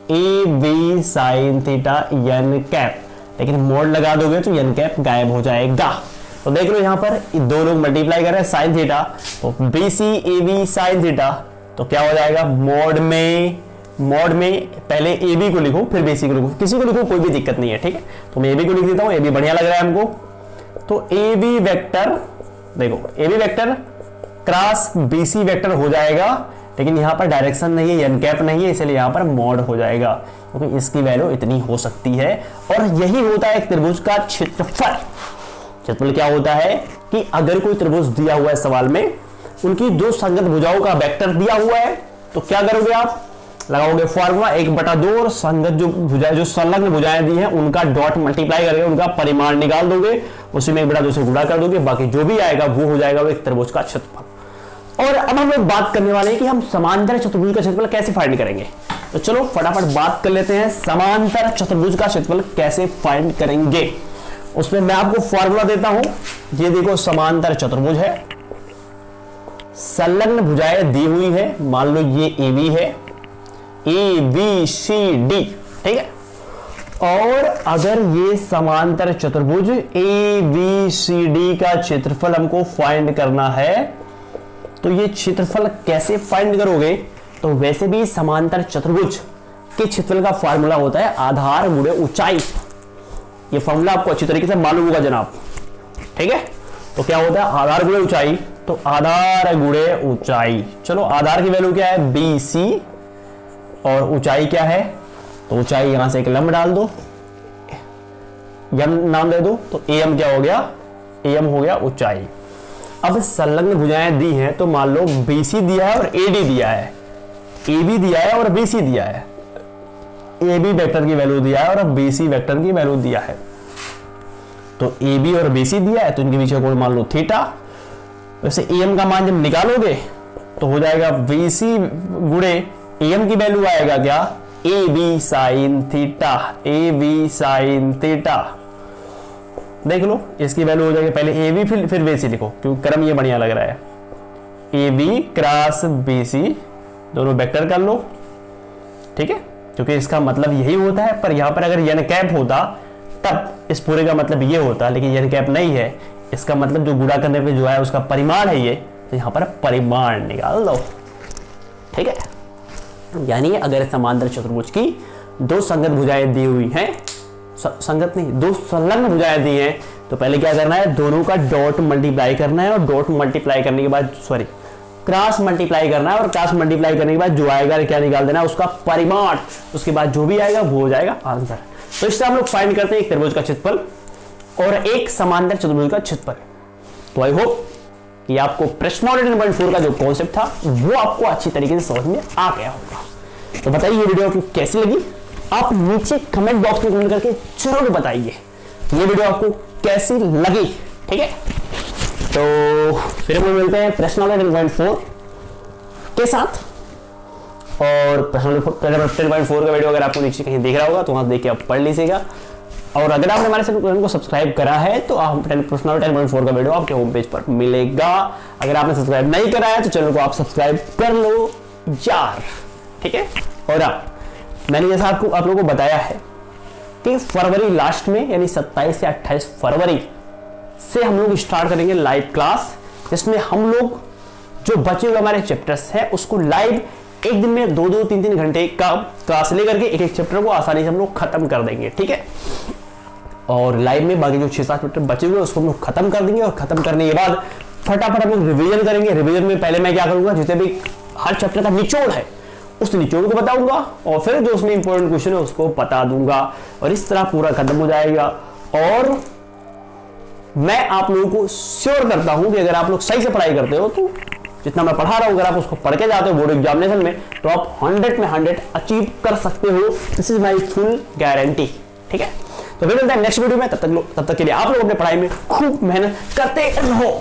AB sine theta n cap, लेकिन मोड लगा दोगे तो n कैप गायब हो जाएगा। तो देख लो यहां पर दो लोग मल्टीप्लाई कर रहे हैं साइन थीटा, तो BC AB साइन थीटा, तो क्या हो जाएगा, मोड में पहले AB को लिखो फिर BC को लिखो, किसी को लिखो कोई भी दिक्कत नहीं है। ठीक है, तो मैं AB को लिख देता हूं, AB बढ़िया लग रहा है हमको। तो AB वेक्टर, देखो AB vector cross BC vector हो जाएगा, लेकिन यहां पर डायरेक्शन नहीं है, n कैप नहीं है, इसलिए यहां पर मोड हो जाएगा, क्योंकि इसकी वैल्यू इतनी हो सकती है। और यही होता है एक त्रिभुज का क्षेत्रफल। क्षेत्रफल क्या होता है कि अगर कोई त्रिभुज दिया हुआ है सवाल में, उनकी दो संगत भुजाओं का वेक्टर दिया हुआ है, तो क्या करोगे आप, लगाओगे फॉर्मूला 1/2, और संगत जो भुजाएं, जो संलग्न भुजाएं दी हैं उनका डॉट मल्टीप्लाई करके उनका परिमाण निकाल दोगे, उसी में 1/2 से गुणा कर दोगे, बाकी जो भी आएगा वो हो जाएगा वो एक त्रिभुज का क्षेत्रफल। और अब हम लोग बात करने वाले हैं कि हम समांतर चतुर्भुज का क्षेत्रफल कैसे फाइंड करेंगे। तो चलो फटाफट बात कर लेते हैं, समांतर चतुर्भुज का क्षेत्रफल कैसे फाइंड करेंगे। उसमें मैं आपको फॉर्मूला देता हूं, ये देखो समांतर चतुर्भुज है, संलग्न भुजाएं दी हुई है, मान लो ये AB है, ABCD, ठीक है। और अगर ये समांतर चतुर्भुज ABCD का क्षेत्रफल हमको फाइंड करना है, तो ये क्षेत्रफल कैसे फाइंड करोगे, तो वैसे भी समांतर चतुर्भुज के क्षेत्रफल का फार्मूला होता है आधार गुणे ऊंचाई। ये फार्मूला आपको अच्छी तरीके से मालूम होगा जनाब, ठीक है। तो क्या होता है आधार गुणे ऊंचाई, तो आधार गुणे ऊंचाई, चलो आधार की वैल्यू क्या है BC, और ऊंचाई क्या है, तो ऊंचाई यहां से एक लंब डाल दो, m नाम दे दो, तो AM क्या हो गया, AM हो गया ऊंचाई। अब संलग्न भुजाएं दी हैं, तो मान लो BC दिया है और AD दिया है, AB दिया है और BC दिया है, AB वेक्टर की वैल्यू दिया है और BC वेक्टर की वैल्यू दिया है। तो AB और BC दिया है, तो इनके बीच का कोण मान लो थीटा। वैसे AM का मान जब निकालोगे तो हो जाएगा BC गुणे AM की वैल्यू आएगा क्या, AB sine theta, AB sine theta. देख लो इसकी वैल्यू हो जाएगी, पहले AB फिर BC लिखो, क्योंकि क्रम ये बढ़िया लग रहा है। AB क्रॉस BC दोनों वेक्टर कर लो, ठीक है। क्योंकि इसका मतलब यही होता है, पर यहाँ पर अगर यन कैप होता तब इस पूरे का मतलब ये होता, लेकिन यन कैप नहीं है, इसका मतलब जो गुणा करने पे जो है उसका परिमाण है ये, तो यहाँ पर परिमाण निकाल दो। ठीक है, यानी अगर समांतर चतुर्भुज की दो संगत भुजाएं दी हुई हैं, संगत नहीं, दो संलग्न भुजाएं दी हैं, तो पहले क्या करना है, दोनों का डॉट मल्टीप्लाई करना है, और डॉट मल्टीप्लाई करने के बाद क्रॉस मल्टीप्लाई करना है, और क्रॉस मल्टीप्लाई करने के बाद जो आएगा क्या निकाल देना है, उसका परिमाण, उसके बाद जो भी आएगा वो हो जाएगा आंसर। तो इससे हम लोग फाइंड करते हैं एक त्रिभुज का क्षेत्रफल और एक समांतर चतुर्भुज का क्षेत्रफल। तो आई होप कि आपको प्रश्नोत्तरी 10.4 का जो कॉन्सेप्ट था वो आपको अच्छी तरीके से समझ में आ गया होगा। तो बताइए ये वीडियो आपको कैसी लगी, आप नीचे कमेंट बॉक्स में कमेंट करके जरूर बताइए ये वीडियो आपको कैसी लगी। ठीक है, तो फिर हम मिलते हैं प्रश्नोत्तरी 10.4 के साथ। और प्रश्नोत्तरी 10.4 का वीडियो अगर आपको नीचे कहीं देख रहा होगा तो वहां देख के आप पढ़ लीजिएगा, और अगर आपने हमारे चैनल को सब्सक्राइब करा है तो आप प्रश्नोत्तरी 10.4 का वीडियो आपके होम पेज पर मिलेगा। अगर आपने सब्सक्राइब नहीं करा है तो चैनल को आप सब्सक्राइब कर लो यार। ठीक है, और मैंने जैसा आप लोगों को बताया है कि फरवरी लास्ट में यानी 27 से 28 फरवरी से हम लोग स्टार्ट करेंगे लाइव क्लास, जिसमें हम लोग जो बचे हुए हमारे चैप्टर्स हैं उसको लाइव एक दिन में 2-2, 3-3 घंटे का क्लास लेकर के एक एक चैप्टर को आसानी से हम लोग खत्म कर देंगे। ठीक है, और लाइव में बाकी जो 6-7 चैप्टर बचे हुए उसको हम लोग खत्म कर देंगे, और खत्म करने के बाद फटाफट हम लोग रिवीजन करेंगे। रिवीजन में पहले मैं क्या करूंगा, जितने भी हर चैप्टर का निचोड़ है उस निचोड़ को बताऊंगा, और फिर जो उसमें इंपॉर्टेंट क्वेश्चन है उसको बता दूंगा, और इस तरह पूरा खत्म हो जाएगा। और मैं आप लोगों को श्योर करता हूं कि अगर आप लोग सही से पढ़ाई करते हो तो जितना मैं पढ़ा रहा हूं, अगर आप उसको पढ़ के जाते हो बोर्ड एग्जामिनेशन में, तो आप 100 में 100 अचीव कर सकते हो। This is my full guarantee. ठीक है, तो फिर मिलते हैं नेक्स्ट वीडियो में। तब तक के लिए आप लोग अपने पढ़ाई में खूब मेहनत करते रहो।